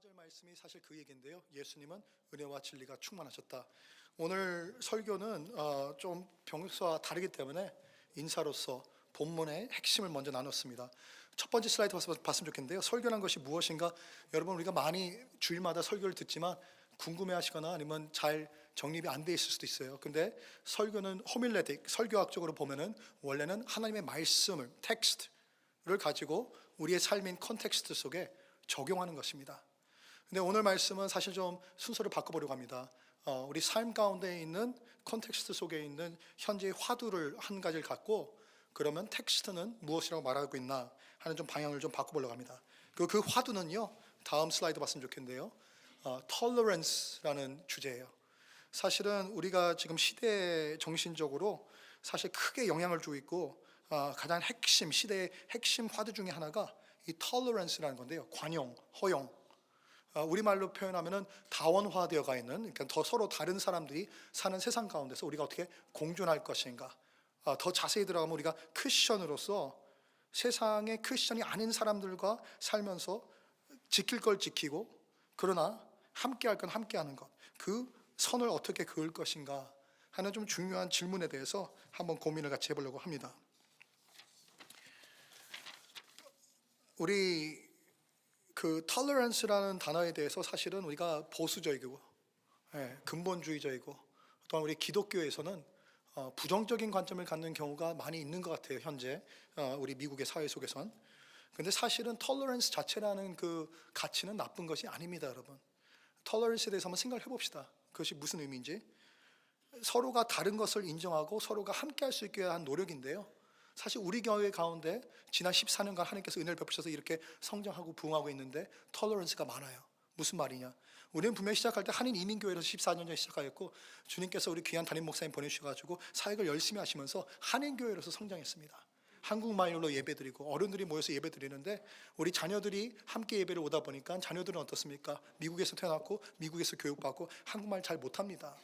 4절 말씀이 사실 그 얘기인데요. 예수님은 은혜와 진리가 충만하셨다. 오늘 설교는 좀 평소와 다르기 때문에 인사로서 본문의 핵심을 먼저 나눴습니다. 첫 번째 슬라이드 봤으면 좋겠는데요. 설교란 것이 무엇인가? 여러분, 우리가 많이 주일마다 설교를 듣지만 궁금해하시거나 아니면 잘 정립이 안 돼 있을 수도 있어요. 근데 설교는 호밀레틱, 설교학적으로 보면은 원래는 하나님의 말씀을, 텍스트를 가지고 우리의 삶인 컨텍스트 속에 적용하는 것입니다. 근데 오늘 말씀은 사실 좀 순서를 바꿔보려고 합니다. 우리 삶 가운데 있는 컨텍스트 속에 있는 현재의 화두를 한 가지를 갖고 그러면 텍스트는 무엇이라고 말하고 있나 하는 좀 방향을 좀 바꿔보려고 합니다. 그 화두는요, 다음 슬라이드 봤으면 좋겠는데요. tolerance라는 주제예요. 사실은 우리가 지금 시대 정신적으로 사실 크게 영향을 주고 있고 가장 핵심, 시대의 핵심 화두 중에 하나가 이 tolerance라는 건데요. 관용, 허용. 우리말로 표현하면은 다원화되어가 있는, 그러니까 더 서로 다른 사람들이 사는 세상 가운데서 우리가 어떻게 공존할 것인가. 더 자세히 들어가면 우리가 크리스천으로서 세상의 크리스천이 아닌 사람들과 살면서 지킬 걸 지키고 그러나 함께 할 건 함께 하는 것, 그 선을 어떻게 그을 것인가 하는 좀 중요한 질문에 대해서 한번 고민을 같이 해보려고 합니다. 우리 tolerance라는 단어에 대해서 사실은 우리가 보수적이고 근본주의적이고 또한 우리 기독교에서는 부정적인 관점을 갖는 경우가 많이 있는 것 같아요. 현재 우리 미국의 사회 속에선. 근데 사실은 tolerance 자체라는 그 가치는 나쁜 것이 아닙니다, 여러분. tolerance에 대해서 한번 생각을 해봅시다. 그것이 무슨 의미인지. 서로가 다른 것을 인정하고 서로가 함께 할 수 있게 한 노력인데요. 사실 우리 교회 가운데 지난 14년간 하나님께서 은혜를 베푸셔서 이렇게 성장하고 부흥하고 있는데 tolerance가 많아요. 무슨 말이냐? 우리는 분명히 시작할 때 한인 이민교회에서 14년 전에 시작하였고 주님께서 우리 귀한 담임 목사님 보내주셔가지고 사역을 열심히 하시면서 한인교회로서 성장했습니다. 한국말로 예배드리고 어른들이 모여서 예배드리는데 우리 자녀들이 함께 예배를 오다 보니까 자녀들은 어떻습니까? 미국에서 태어났고 미국에서 교육받고 한국말 잘 못합니다.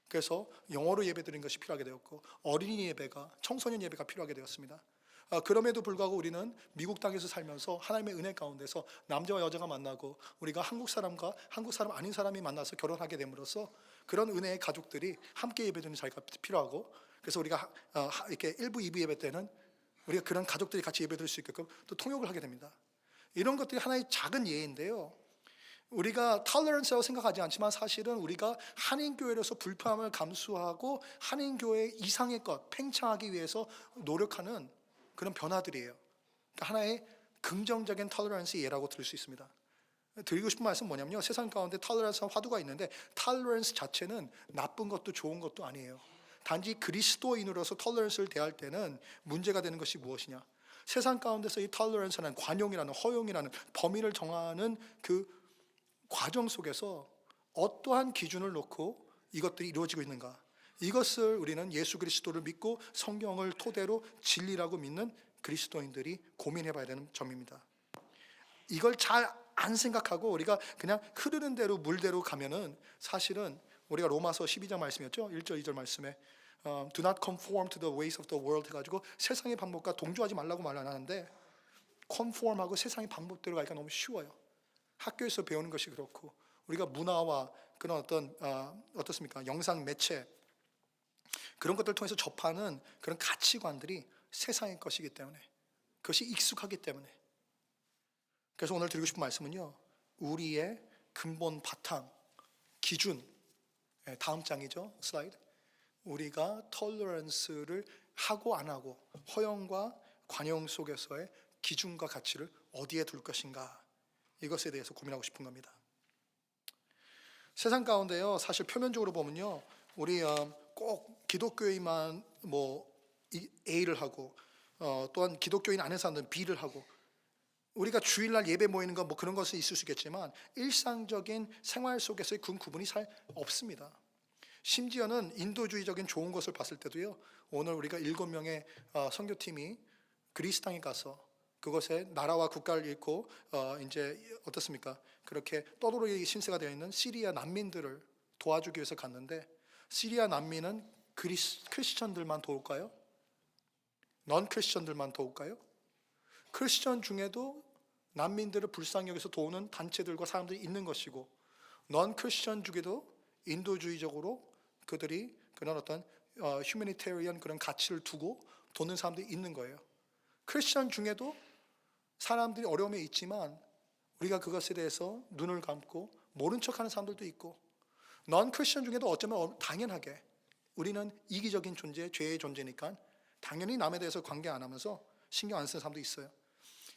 그래서 영어로 예배드리는 것이 필요하게 되었고 어린이 예배가, 청소년 예배가 필요하게 되었습니다. 그럼에도 불구하고 우리는 미국 땅에서 살면서 하나님의 은혜 가운데서 남자와 여자가 만나고 우리가 한국 사람과 한국 사람 아닌 사람이 만나서 결혼하게 됨으로써 그런 은혜의 가족들이 함께 예배드리는 자리가 필요하고, 그래서 우리가 이렇게 1부, 2부 예배 때는 우리가 그런 가족들이 같이 예배드릴 수 있게끔 또 통역을 하게 됩니다. 이런 것들이 하나의 작은 예인데요, 우리가 tolerance라고 생각하지 않지만 사실은 우리가 한인교회로서 불편함을 감수하고 한인교회 이상의 것, 팽창하기 위해서 노력하는 그런 변화들이에요. 그러니까 하나의 긍정적인 tolerance의 예라고 들을 수 있습니다. 드리고 싶은 말씀은 뭐냐면요, 세상 가운데 tolerance와 화두가 있는데 tolerance 자체는 나쁜 것도 좋은 것도 아니에요. 단지 그리스도인으로서 tolerance를 대할 때는 문제가 되는 것이 무엇이냐, 세상 가운데서 이 tolerance는 관용이라는, 허용이라는 범위를 정하는 그 과정 속에서 어떠한 기준을 놓고 이것들이 이루어지고 있는가, 이것을 우리는 예수 그리스도를 믿고 성경을 토대로 진리라고 믿는 그리스도인들이 고민해 봐야 되는 점입니다. 이걸 잘 안 생각하고 우리가 그냥 흐르는 대로 물대로 가면은 사실은 우리가 로마서 12장 말씀이었죠. 1절 2절 말씀에 Do not conform to the ways of the world 해가지고 세상의 방법과 동조하지 말라고 말 안 하는데, conform하고 세상의 방법대로 가기가 너무 쉬워요. 학교에서 배우는 것이 그렇고 우리가 문화와 그런 어떻습니까? 영상 매체 그런 것들을 통해서 접하는 그런 가치관들이 세상의 것이기 때문에, 그것이 익숙하기 때문에. 그래서 오늘 드리고 싶은 말씀은요, 우리의 근본 바탕, 기준, 다음 장이죠, 슬라이드. 우리가 tolerance를 하고 안 하고 허용과 관용 속에서의 기준과 가치를 어디에 둘 것인가, 이것에 대해서 고민하고 싶은 겁니다. 세상 가운데요, 사실 표면적으로 보면요, 우리 꼭 기독교인만 A를 하고 또한 기독교인 아닌 사람들은 B를 하고, 우리가 주일날 예배 모이는 거 그런 것은 있을 수 있겠지만 일상적인 생활 속에서의 구분이 잘 없습니다. 심지어는 인도주의적인 좋은 것을 봤을 때도요, 오늘 우리가 7명의 선교팀이 그리스 땅에 가서 그것에 나라와 국가를 잃고 이제 어떻습니까? 그렇게 떠돌이 신세가 되어 있는 시리아 난민들을 도와주기 위해서 갔는데, 시리아 난민은 크리스천들만 도울까요? 넌 크리스천들만 도울까요? 크리스천 중에도 난민들을 불쌍히 여기서 도우는 단체들과 사람들이 있는 것이고, 넌 크리스천 중에도 인도주의적으로 그들이 그런 어떤 휴머니테리언 그런 가치를 두고 도는 사람들이 있는 거예요. 크리스천 중에도 사람들이 어려움에 있지만 우리가 그것에 대해서 눈을 감고 모른 척하는 사람들도 있고, 넌 크리스천 중에도 어쩌면 당연하게 우리는 이기적인 존재, 죄의 존재니까 당연히 남에 대해서 관계 안 하면서 신경 안 쓰는 사람도 있어요.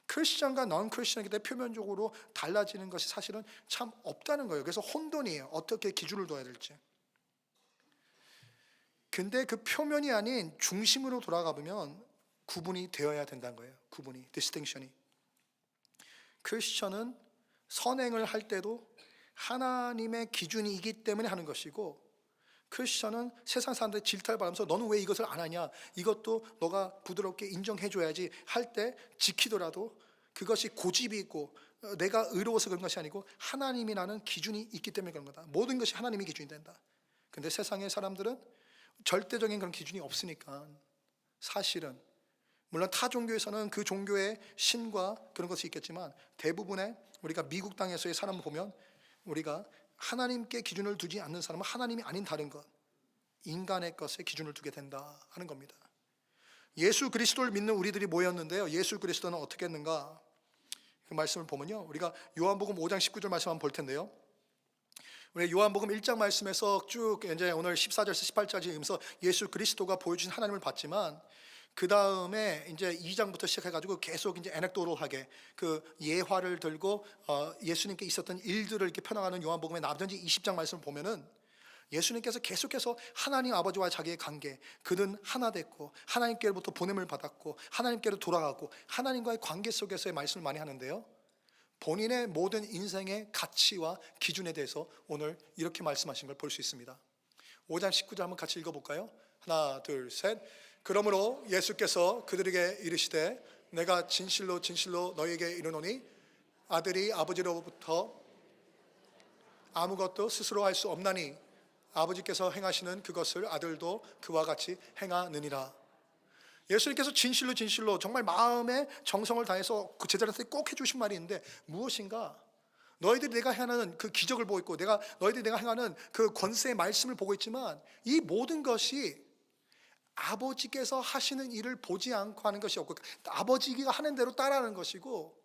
크리스천과 넌 크리스천에게 대해 표면적으로 달라지는 것이 사실은 참 없다는 거예요. 그래서 혼돈이에요. 어떻게 기준을 둬야 될지. 근데 그 표면이 아닌 중심으로 돌아가 보면 구분이 되어야 된다는 거예요. 구분이, 디스팅션이. 크리스천은 선행을 할 때도 하나님의 기준이기 때문에 하는 것이고, 크리스천은 세상 사람들의 질타를 받으면서 너는 왜 이것을 안 하냐, 이것도 너가 부드럽게 인정해줘야지 할 때 지키더라도 그것이 고집이 있고 내가 의로워서 그런 것이 아니고 하나님이라는 기준이 있기 때문에 그런 거다. 모든 것이 하나님의 기준이 된다. 근데 세상의 사람들은 절대적인 그런 기준이 없으니까 사실은, 물론 타 종교에서는 그 종교의 신과 그런 것이 있겠지만 대부분의 우리가 미국 땅에서의 사람을 보면 우리가 하나님께 기준을 두지 않는 사람은 하나님이 아닌 다른 것, 인간의 것에 기준을 두게 된다 하는 겁니다. 예수 그리스도를 믿는 우리들이 모였는데요, 예수 그리스도는 어떻게 했는가? 그 말씀을 보면요, 우리가 요한복음 5장 19절 말씀 한번 볼 텐데요, 우리 요한복음 1장 말씀에서 쭉 이제 오늘 14절에서 18절까지 읽으면서 예수 그리스도가 보여주신 하나님을 봤지만, 그 다음에 이제 2장부터 시작해가지고 계속 이제 애넥도로하게 그 예화를 들고 예수님께 있었던 일들을 이렇게 펴나가는 요한복음의 나머지 20장 말씀을 보면은 예수님께서 계속해서 하나님 아버지와 자기의 관계, 그는 하나 됐고 하나님께로부터 보냄을 받았고 하나님께로 돌아가고 하나님과의 관계 속에서의 말씀을 많이 하는데요, 본인의 모든 인생의 가치와 기준에 대해서 오늘 이렇게 말씀하신 걸 볼 수 있습니다. 5장 19절 한번 같이 읽어볼까요? 하나 둘 셋. 그러므로 예수께서 그들에게 이르시되 내가 진실로 진실로 너희에게 이르노니 아들이 아버지로부터 아무것도 스스로 할 수 없나니 아버지께서 행하시는 그것을 아들도 그와 같이 행하느니라. 예수님께서 진실로 진실로 정말 마음의 정성을 다해서 그 제자들한테 꼭 해주신 말이 있는데, 무엇인가? 너희들이 내가 행하는 그 기적을 보고 있고 너희들이 내가 행하는 그 권세의 말씀을 보고 있지만 이 모든 것이 아버지께서 하시는 일을 보지 않고 하는 것이 없고 아버지가 하는 대로 따라하는 것이고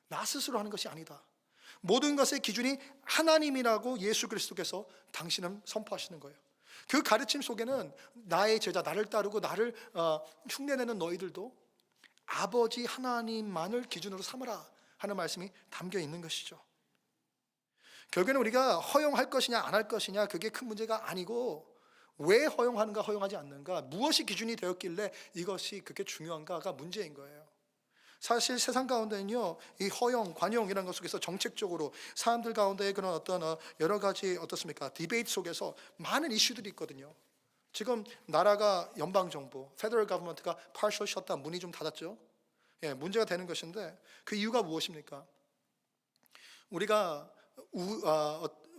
나 스스로 하는 것이 아니다. 모든 것의 기준이 하나님이라고 예수 그리스도께서 당신은 선포하시는 거예요. 그 가르침 속에는 나의 제자, 나를 따르고 나를 흉내내는 너희들도 아버지 하나님만을 기준으로 삼으라 하는 말씀이 담겨 있는 것이죠. 결국에는 우리가 허용할 것이냐 안 할 것이냐 그게 큰 문제가 아니고, 왜 허용하는가 허용하지 않는가, 무엇이 기준이 되었길래 이것이 그렇게 중요한가가 문제인 거예요. 사실 세상 가운데는요, 이 허용, 관용이라는 것 속에서 정책적으로 사람들 가운데 그런 어떤 여러 가지 어떻습니까? 디베이트 속에서 많은 이슈들이 있거든요. 지금 나라가 연방정부, 페더럴 가버먼트가 partial shutdown, 문이 좀 닫았죠. 예, 문제가 되는 것인데 그 이유가 무엇입니까? 우리가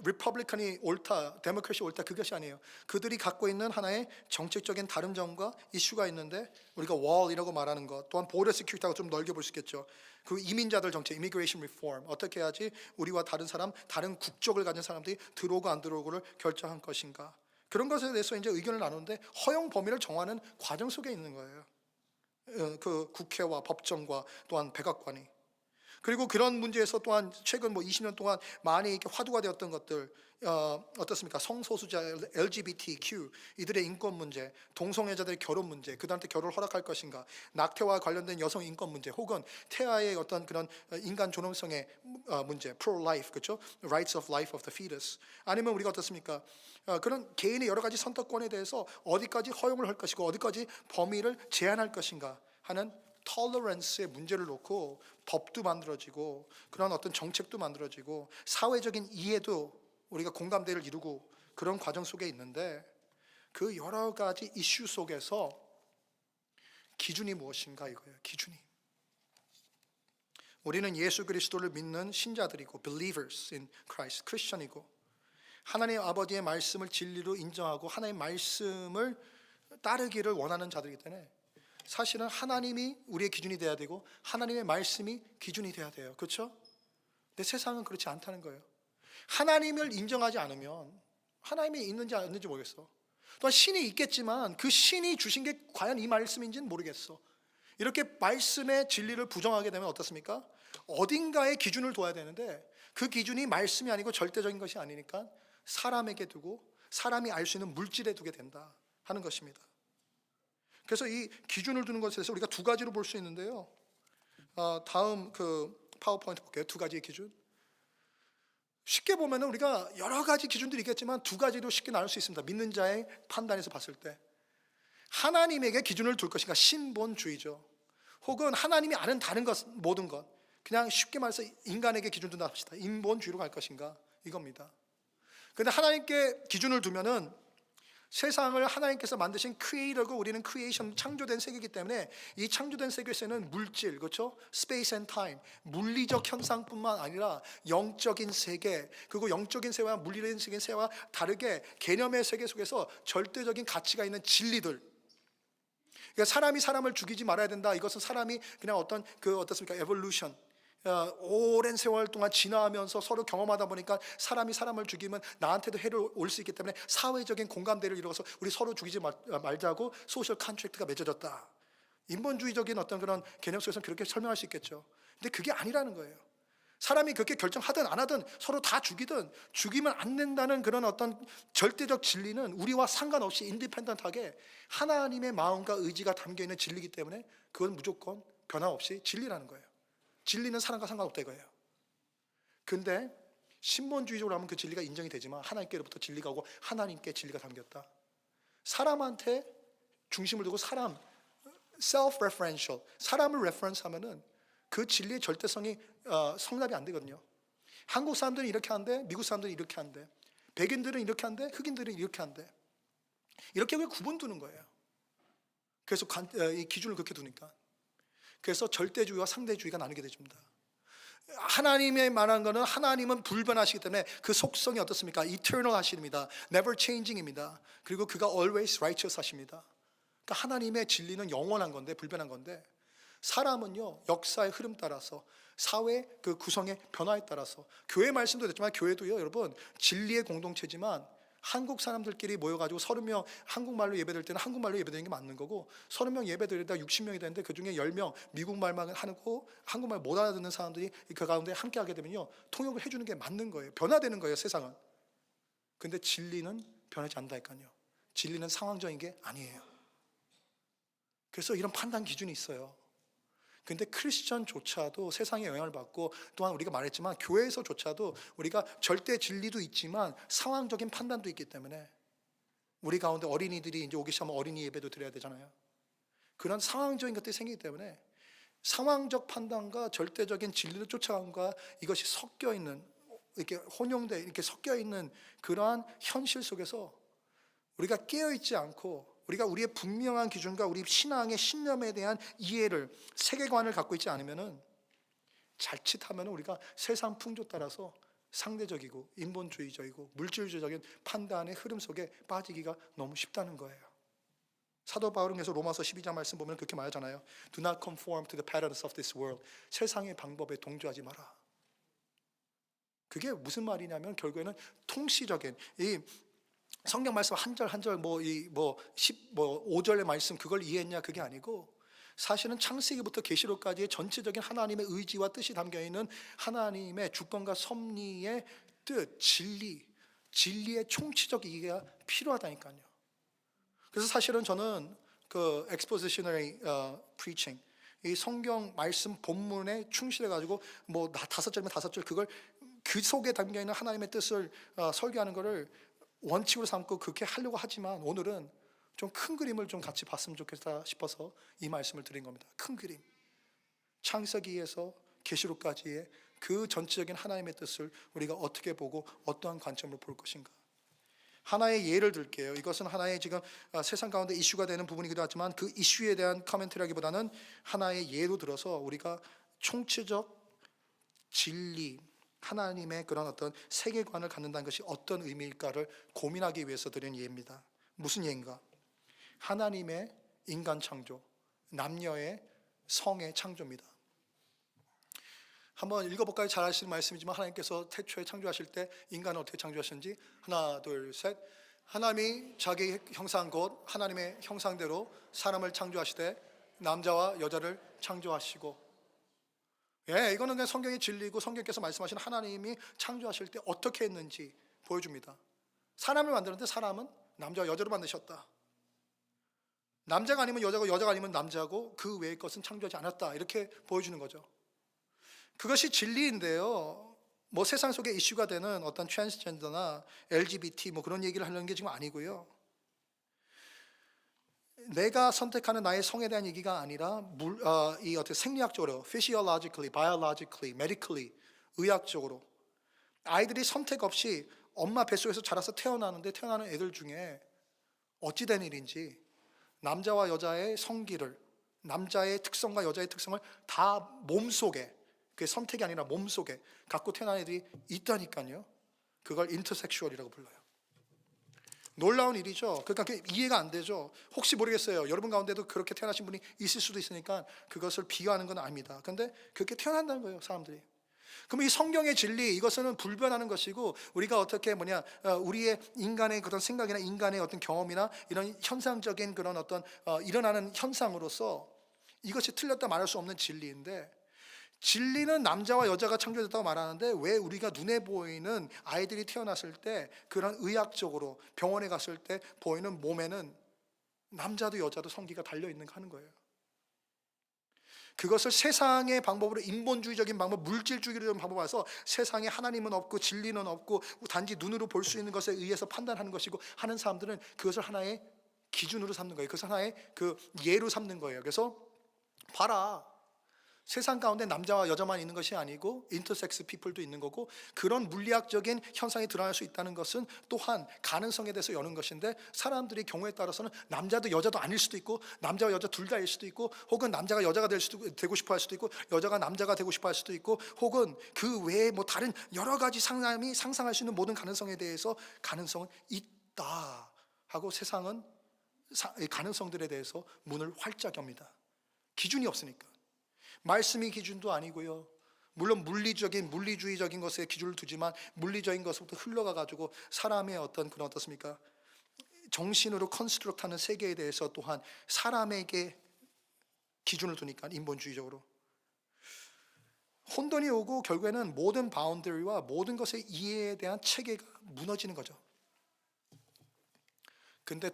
리퍼블리칸이 옳다, 데모크래시 옳다, 그것이 아니에요. 그들이 갖고 있는 하나의 정책적인 다른 점과 이슈가 있는데, 우리가 wall이라고 말하는 것, 또한 border security하고 좀 넓게 볼 수 있겠죠. 그 이민자들 정책, immigration reform, 어떻게 해야지 우리와 다른 사람, 다른 국적을 가진 사람들이 들어오고 안 들어오고를 결정한 것인가, 그런 것에 대해서 이제 의견을 나누는데 허용 범위를 정하는 과정 속에 있는 거예요. 그 국회와 법정과 또한 백악관이. 그리고 그런 문제에서 또한 최근 20년 동안 많이 이렇게 화두가 되었던 것들, 어떻습니까? 성소수자, LGBTQ 이들의 인권 문제, 동성애자들의 결혼 문제, 그들한테 결혼을 허락할 것인가, 낙태와 관련된 여성 인권 문제, 혹은 태아의 어떤 그런 인간 존엄성의 문제, pro-life, 그렇죠? Rights of life of the fetus. 아니면 우리가 어떻습니까? 그런 개인의 여러 가지 선택권에 대해서 어디까지 허용을 할 것이고 어디까지 범위를 제한할 것인가 하는 톨러런스의 문제를 놓고 법도 만들어지고 그런 어떤 정책도 만들어지고 사회적인 이해도 우리가 공감대를 이루고 그런 과정 속에 있는데, 그 여러 가지 이슈 속에서 기준이 무엇인가 이거예요. 기준이. 우리는 예수 그리스도를 믿는 신자들이고 believers in Christ, 크리스천이고 하나님 아버지의 말씀을 진리로 인정하고 하나님의 말씀을 따르기를 원하는 자들이기 때문에 사실은 하나님이 우리의 기준이 돼야 되고 하나님의 말씀이 기준이 돼야 돼요. 그렇죠? 근데 세상은 그렇지 않다는 거예요. 하나님을 인정하지 않으면 하나님이 있는지 없는지 모르겠어. 또한 신이 있겠지만 그 신이 주신 게 과연 이 말씀인지는 모르겠어. 이렇게 말씀의 진리를 부정하게 되면 어떻습니까? 어딘가에 기준을 둬야 되는데 그 기준이 말씀이 아니고 절대적인 것이 아니니까 사람에게 두고 사람이 알 수 있는 물질에 두게 된다 하는 것입니다. 그래서 이 기준을 두는 것에 대해서 우리가 두 가지로 볼 수 있는데요. 다음 그 파워포인트 볼게요. 두 가지의 기준. 쉽게 보면 우리가 여러 가지 기준들이 있겠지만 두 가지로 쉽게 나눌 수 있습니다. 믿는 자의 판단에서 봤을 때 하나님에게 기준을 둘 것인가, 신본주의죠. 혹은 하나님이 아는 다른 것, 모든 것, 그냥 쉽게 말해서 인간에게 기준 둔다 합시다. 인본주의로 갈 것인가, 이겁니다. 그런데 하나님께 기준을 두면은 세상을 하나님께서 만드신 크리에이터고 우리는 크리에이션, 창조된 세계이기 때문에 이 창조된 세계에서는 물질, 그렇죠? 스페이스 앤 타임, 물리적 현상뿐만 아니라 영적인 세계, 그리고 영적인 세계와 물리적인 세계와 다르게 개념의 세계 속에서 절대적인 가치가 있는 진리들. 그러니까 사람이 사람을 죽이지 말아야 된다. 이것은 사람이 그냥 어떤 어떻습니까? 에볼루션. 오랜 세월 동안 진화하면서 서로 경험하다 보니까 사람이 사람을 죽이면 나한테도 해를 올 수 있기 때문에 사회적인 공감대를 이루어서 우리 서로 죽이지 말자고 소셜 컨트랙트가 맺어졌다. 인본주의적인 어떤 그런 개념 속에서는 그렇게 설명할 수 있겠죠. 근데 그게 아니라는 거예요. 사람이 그렇게 결정하든 안 하든 서로 다 죽이든 죽이면 안 된다는 그런 어떤 절대적 진리는 우리와 상관없이 인디펜던트하게 하나님의 마음과 의지가 담겨있는 진리이기 때문에 그건 무조건 변함없이 진리라는 거예요. 진리는 사람과 상관없다 이거예요. 근데 신본주의적으로 하면 그 진리가 인정이 되지만 하나님께로부터 진리가 오고 하나님께 진리가 담겼다. 사람한테 중심을 두고 사람, self-referential, 사람을 reference 하면은 그 진리의 절대성이 성립이 안 되거든요. 한국 사람들은 이렇게 한대, 미국 사람들은 이렇게 한대, 백인들은 이렇게 한대, 흑인들은 이렇게 한대. 이렇게 왜 구분 두는 거예요? 그래서 이 기준을 그렇게 두니까. 그래서 절대주의와 상대주의가 나누게 되집니다. 하나님의 말한 거는 하나님은 불변하시기 때문에 그 속성이 어떻습니까? eternal 하십니다. never changing입니다. 그리고 그가 always righteous 하십니다. 그러니까 하나님의 진리는 영원한 건데, 불변한 건데, 사람은요 역사의 흐름 따라서 사회 그 구성의 변화에 따라서, 교회 말씀도 됐지만 교회도요 여러분 진리의 공동체지만 한국 사람들끼리 모여가지고 30명 한국말로 예배드릴 때는 한국말로 예배드리는 게 맞는 거고, 30명 예배드리다 60명이 되는데 그 중에 10명 미국말만 하고 한국말 못 알아듣는 사람들이 그 가운데 함께 하게 되면요 통역을 해주는 게 맞는 거예요. 변화되는 거예요 세상은. 근데 진리는 변하지 않는다니까요. 진리는 상황적인 게 아니에요. 그래서 이런 판단 기준이 있어요. 근데 크리스천조차도 세상에 영향을 받고, 또한 우리가 말했지만 교회에서조차도 우리가 절대 진리도 있지만 상황적인 판단도 있기 때문에 우리 가운데 어린이들이 이제 오기 시작하면 어린이 예배도 드려야 되잖아요. 그런 상황적인 것들이 생기기 때문에 상황적 판단과 절대적인 진리를 쫓아간과 이것이 섞여 있는, 이렇게 혼용돼 이렇게 섞여 있는 그러한 현실 속에서 우리가 깨어 있지 않고 우리가 우리의 분명한 기준과 우리 신앙의 신념에 대한 이해를, 세계관을 갖고 있지 않으면은 자칫하면 우리가 세상 풍조 따라서 상대적이고 인본주의적이고 물질주의적인 판단의 흐름 속에 빠지기가 너무 쉽다는 거예요. 사도 바울은 그래서 로마서 12장 말씀 보면 그렇게 말하잖아요. Do not conform to the patterns of this world. 세상의 방법에 동조하지 마라. 그게 무슨 말이냐면 결국에는 통시적인 이 성경 말씀 한 절 한 절 5절의 말씀 그걸 이해했냐 그게 아니고, 사실은 창세기부터 계시록까지의 전체적인 하나님의 의지와 뜻이 담겨 있는 하나님의 주권과 섭리의 뜻, 진리의 총체적 이해가 필요하다니까요. 그래서 사실은 저는 그 expositionary preaching, 이 성경 말씀 본문에 충실해 가지고 뭐 5절이면 5절 그걸 그 속에 담겨 있는 하나님의 뜻을 설교하는 거를 원칙으로 삼고 그렇게 하려고 하지만, 오늘은 좀 큰 그림을 좀 같이 봤으면 좋겠다 싶어서 이 말씀을 드린 겁니다. 큰 그림, 창세기에서 계시록까지의 그 전체적인 하나님의 뜻을 우리가 어떻게 보고 어떠한 관점으로 볼 것인가. 하나의 예를 들게요. 이것은 하나의 지금 세상 가운데 이슈가 되는 부분이기도 하지만 그 이슈에 대한 커멘트라기보다는 하나의 예로 들어서 우리가 총체적 진리, 하나님의 그런 어떤 세계관을 갖는다는 것이 어떤 의미일까를 고민하기 위해서 드린 예입니다. 무슨 예인가? 하나님의 인간 창조, 남녀의 성의 창조입니다. 한번 읽어볼까요? 잘 아시는 말씀이지만 하나님께서 태초에 창조하실 때 인간을 어떻게 창조하셨는지 하나 둘 셋. 하나님이 자기 형상 곧 하나님의 형상대로 사람을 창조하시되 남자와 여자를 창조하시고. 이거는 그냥 성경의 진리고 성경께서 말씀하시는 하나님이 창조하실 때 어떻게 했는지 보여줍니다. 사람을 만드는데 사람은 남자와 여자로 만드셨다. 남자가 아니면 여자고 여자가 아니면 남자고 그 외의 것은 창조하지 않았다. 이렇게 보여주는 거죠. 그것이 진리인데요. 뭐 세상 속에 이슈가 되는 어떤 트랜스젠더나 LGBT 뭐 그런 얘기를 하려는 게 지금 아니고요. 내가 선택하는 나의 성에 대한 얘기가 아니라 이 어떻게 생리학적으로, physiologically, biologically, medically, 의학적으로 아이들이 선택 없이 엄마 뱃속에서 자라서 태어나는 애들 중에 어찌 된 일인지 남자와 여자의 성기를, 남자의 특성과 여자의 특성을 다 몸속에, 그게 선택이 아니라 몸속에 갖고 태어난 애들이 있다니까요. 그걸 인터섹슈얼이라고 불러요. 놀라운 일이죠. 그러니까 그게 이해가 안 되죠. 혹시 모르겠어요. 여러분 가운데도 그렇게 태어나신 분이 있을 수도 있으니까 그것을 비교하는 건 아닙니다. 그런데 그렇게 태어난다는 거예요, 사람들이. 그럼 이 성경의 진리, 이것은 불변하는 것이고, 우리가 어떻게 우리의 인간의 그런 생각이나 인간의 어떤 경험이나 이런 현상적인 그런 어떤 일어나는 현상으로서 이것이 틀렸다 말할 수 없는 진리인데, 진리는 남자와 여자가 창조됐다고 말하는데 왜 우리가 눈에 보이는 아이들이 태어났을 때 그런 의학적으로 병원에 갔을 때 보이는 몸에는 남자도 여자도 성기가 달려있는가 하는 거예요. 그것을 세상의 방법으로, 인본주의적인 방법, 물질주의적인 방법으로 와서 세상에 하나님은 없고 진리는 없고 단지 눈으로 볼 수 있는 것에 의해서 판단하는 것이고 하는 사람들은 그것을 하나의 기준으로 삼는 거예요. 그것을 하나의 그 예로 삼는 거예요. 그래서 봐라, 세상 가운데 남자와 여자만 있는 것이 아니고 인터섹스 피플도 있는 거고, 그런 물리학적인 현상이 드러날 수 있다는 것은 또한 가능성에 대해서 여는 것인데, 사람들이 경우에 따라서는 남자도 여자도 아닐 수도 있고 남자와 여자 둘 다일 수도 있고, 혹은 남자가 여자가 되고 싶어 할 수도 있고 여자가 남자가 되고 싶어 할 수도 있고, 혹은 그 외에 뭐 다른 여러 가지 사람이 상상할 수 있는 모든 가능성에 대해서 가능성은 있다 하고 세상은 가능성들에 대해서 문을 활짝 엽니다. 기준이 없으니까. 말씀이 기준도 아니고요. 물론 물리주의적인 것에 기준을 두지만 물리적인 것부터 흘러가 가지고 사람의 어떤 그런 어떻습니까? 정신으로 컨스트럭트하는 세계에 대해서 또한 사람에게 기준을 두니까 인본주의적으로 혼돈이 오고 결국에는 모든 바운더리와 모든 것의 이해에 대한 체계가 무너지는 거죠. 근데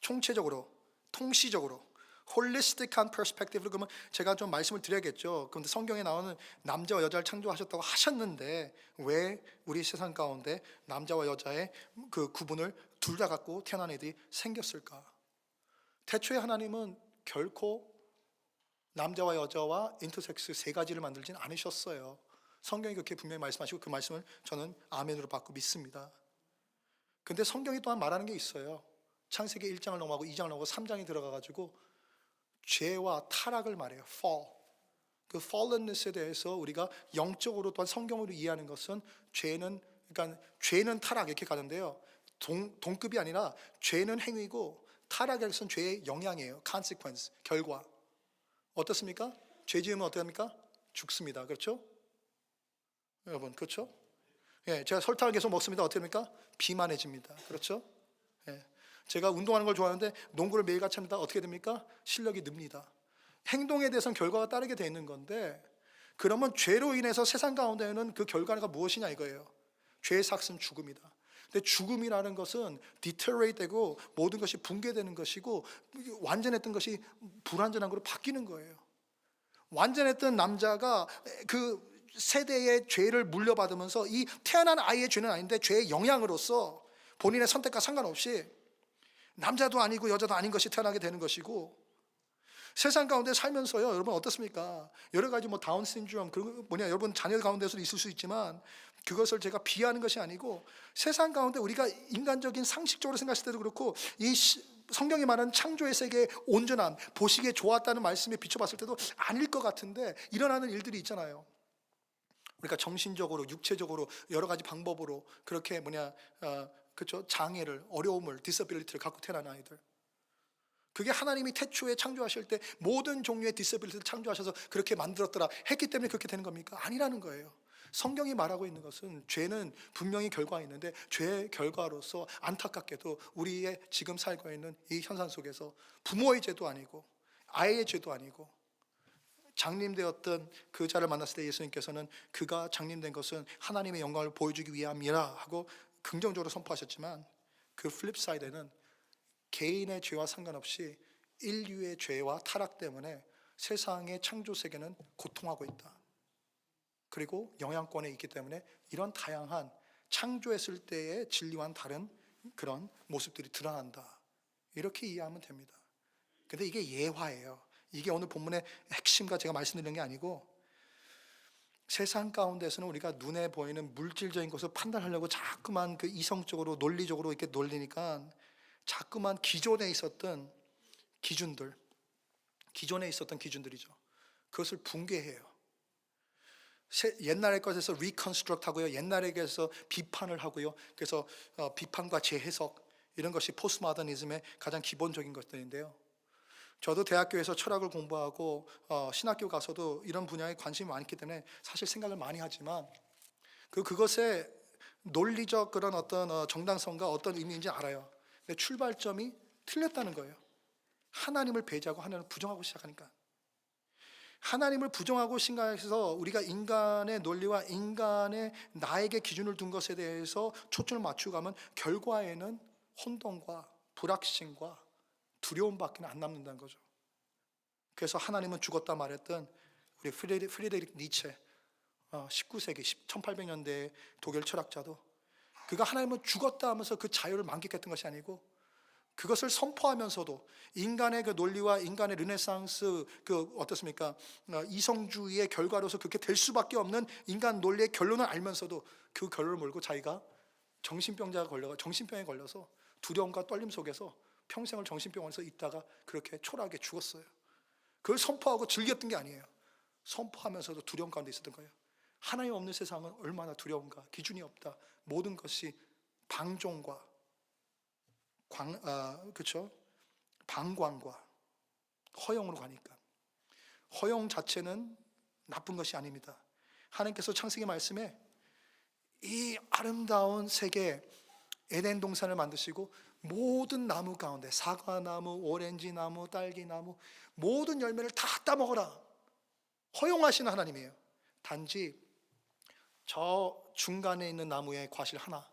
총체적으로, 통시적으로 홀리스틱한 퍼스펙티브로, 그러면 제가 좀 말씀을 드려야겠죠. 그런데 성경에 나오는 남자와 여자를 창조하셨다고 하셨는데 왜 우리 세상 가운데 남자와 여자의 그 구분을 둘 다 갖고 태어난 애들이 생겼을까? 태초에 하나님은 결코 남자와 여자와 인터섹스 세 가지를 만들지는 않으셨어요. 성경이 그렇게 분명히 말씀하시고 그 말씀을 저는 아멘으로 받고 믿습니다. 근데 성경이 또한 말하는 게 있어요. 창세기 1장을 넘어가고 2장을 넘어가고 3장이 들어가가지고 죄와 타락을 말해요. fall. 그 fallenness에 대해서 우리가 영적으로 또한 성경으로 이해하는 것은 그러니까 죄는 타락 이렇게 가는데요. 동급이 아니라 죄는 행위고 타락의 것은 죄의 영향이에요. consequence, 결과. 어떻습니까? 죄 지으면 어떻게 합니까? 죽습니다. 그렇죠? 여러분, 그렇죠? 제가 설탕을 계속 먹습니다. 어떻게 합니까? 비만해집니다. 그렇죠? 제가 운동하는 걸 좋아하는데 농구를 매일 같이 합니다. 어떻게 됩니까? 실력이 늡니다. 행동에 대해서는 결과가 따르게 되어 있는 건데, 그러면 죄로 인해서 세상 가운데는 그 결과가 무엇이냐 이거예요. 죄의 삭은 죽음이다. 근데 죽음이라는 것은 디테레이트 되고 모든 것이 붕괴되는 것이고, 완전했던 것이 불완전한 것으로 바뀌는 거예요. 완전했던 남자가 그 세대의 죄를 물려받으면서 이 태어난 아이의 죄는 아닌데 죄의 영향으로서 본인의 선택과 상관없이 남자도 아니고 여자도 아닌 것이 태어나게 되는 것이고, 세상 가운데 살면서요, 여러분 어떻습니까? 여러 가지 뭐 다운 신드롬, 여러분 자녀 가운데서도 있을 수 있지만 그것을 제가 비하하는 것이 아니고, 세상 가운데 우리가 인간적인 상식적으로 생각했을 때도 그렇고, 이 성경이 말하는 창조의 세계의 온전함, 보시기에 좋았다는 말씀에 비춰봤을 때도 아닐 것 같은데 일어나는 일들이 있잖아요. 우리가 정신적으로, 육체적으로 여러 가지 방법으로 그렇게 그렇죠? 장애를, 어려움을, 디서빌리티를 갖고 태어난 아이들. 그게 하나님이 태초에 창조하실 때 모든 종류의 디서빌리티를 창조하셔서 그렇게 만들었더라 했기 때문에 그렇게 되는 겁니까? 아니라는 거예요. 성경이 말하고 있는 것은 죄는 분명히 결과가 있는데 죄의 결과로서 안타깝게도 우리의 지금 살고 있는 이 현상 속에서 부모의 죄도 아니고 아이의 죄도 아니고 장님되었던 그 자를 만났을 때 예수님께서는 그가 장님된 것은 하나님의 영광을 보여주기 위함이라 하고 긍정적으로 선포하셨지만 그 플립 사이드에는 개인의 죄와 상관없이 인류의 죄와 타락 때문에 세상의 창조 세계는 고통하고 있다. 그리고 영향권에 있기 때문에 이런 다양한 창조했을 때의 진리와는 다른 그런 모습들이 드러난다. 이렇게 이해하면 됩니다. 근데 이게 예화예요. 이게 오늘 본문의 핵심과 제가 말씀드리는 게 아니고 세상 가운데서는 우리가 눈에 보이는 물질적인 것을 판단하려고 자꾸만 그 이성적으로 논리적으로 이렇게 놀리니까 자꾸만 기존에 있었던 기준들이죠. 그것을 붕괴해요. 옛날의 것에서 리컨스트럭트 하고요. 옛날의 것에서 비판을 하고요. 그래서 비판과 재해석 이런 것이 포스트모더니즘의 가장 기본적인 것들인데요. 저도 대학교에서 철학을 공부하고 신학교 가서도 이런 분야에 관심이 많기 때문에 사실 생각을 많이 하지만 그것의 논리적 그런 어떤 정당성과 어떤 의미인지 알아요. 근데 출발점이 틀렸다는 거예요. 하나님을 배제하고 하나님을 부정하고 시작하니까. 하나님을 부정하고 생각해서 우리가 인간의 논리와 인간의 나에게 기준을 둔 것에 대해서 초점을 맞추고 가면 결과에는 혼돈과 불확신과 두려움밖에 안 남는다는 거죠. 그래서 하나님은 죽었다 말했던 우리 프리드리히 니체 19세기 1800년대 독일 철학자도 그가 하나님은 죽었다 하면서 그 자유를 만끽했던 것이 아니고 그것을 선포하면서도 인간의 그 논리와 인간의 르네상스 그 어떻습니까? 이성주의의 결과로서 그렇게 될 수밖에 없는 인간 논리의 결론을 알면서도 그 결론을 몰고 자기가 정신병에 걸려서 두려움과 떨림 속에서 평생을 정신병원에서 있다가 그렇게 초라하게 죽었어요. 그걸 선포하고 즐겼던 게 아니에요. 선포하면서도 두려움 가운데 있었던 거예요. 하나님 없는 세상은 얼마나 두려운가. 기준이 없다. 모든 것이 방종과 그렇죠? 방광과 허용으로 가니까 허용 자체는 나쁜 것이 아닙니다. 하나님께서 창세기 말씀에 이 아름다운 세계 에덴 동산을 만드시고 모든 나무 가운데 사과나무, 오렌지나무, 딸기나무 모든 열매를 다 따먹어라 허용하시는 하나님이에요. 단지 저 중간에 있는 나무의 과실 하나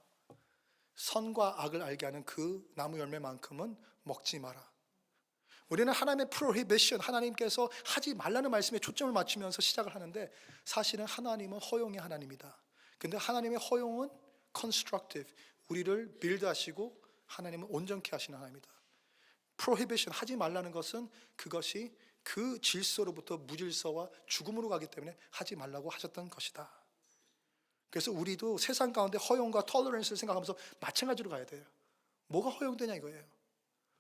선과 악을 알게 하는 그 나무 열매만큼은 먹지 마라. 우리는 하나님의 prohibition, 하나님께서 하지 말라는 말씀에 초점을 맞추면서 시작을 하는데 사실은 하나님은 허용의 하나님이다. 근데 하나님의 허용은 constructive, 우리를 빌드하시고 하나님은 온전케 하시는 하나님이다. prohibition, 하지 말라는 것은 그것이 그 질서로부터 무질서와 죽음으로 가기 때문에 하지 말라고 하셨던 것이다. 그래서 우리도 세상 가운데 허용과 톨러런스를 생각하면서 마찬가지로 가야 돼요. 뭐가 허용되냐 이거예요.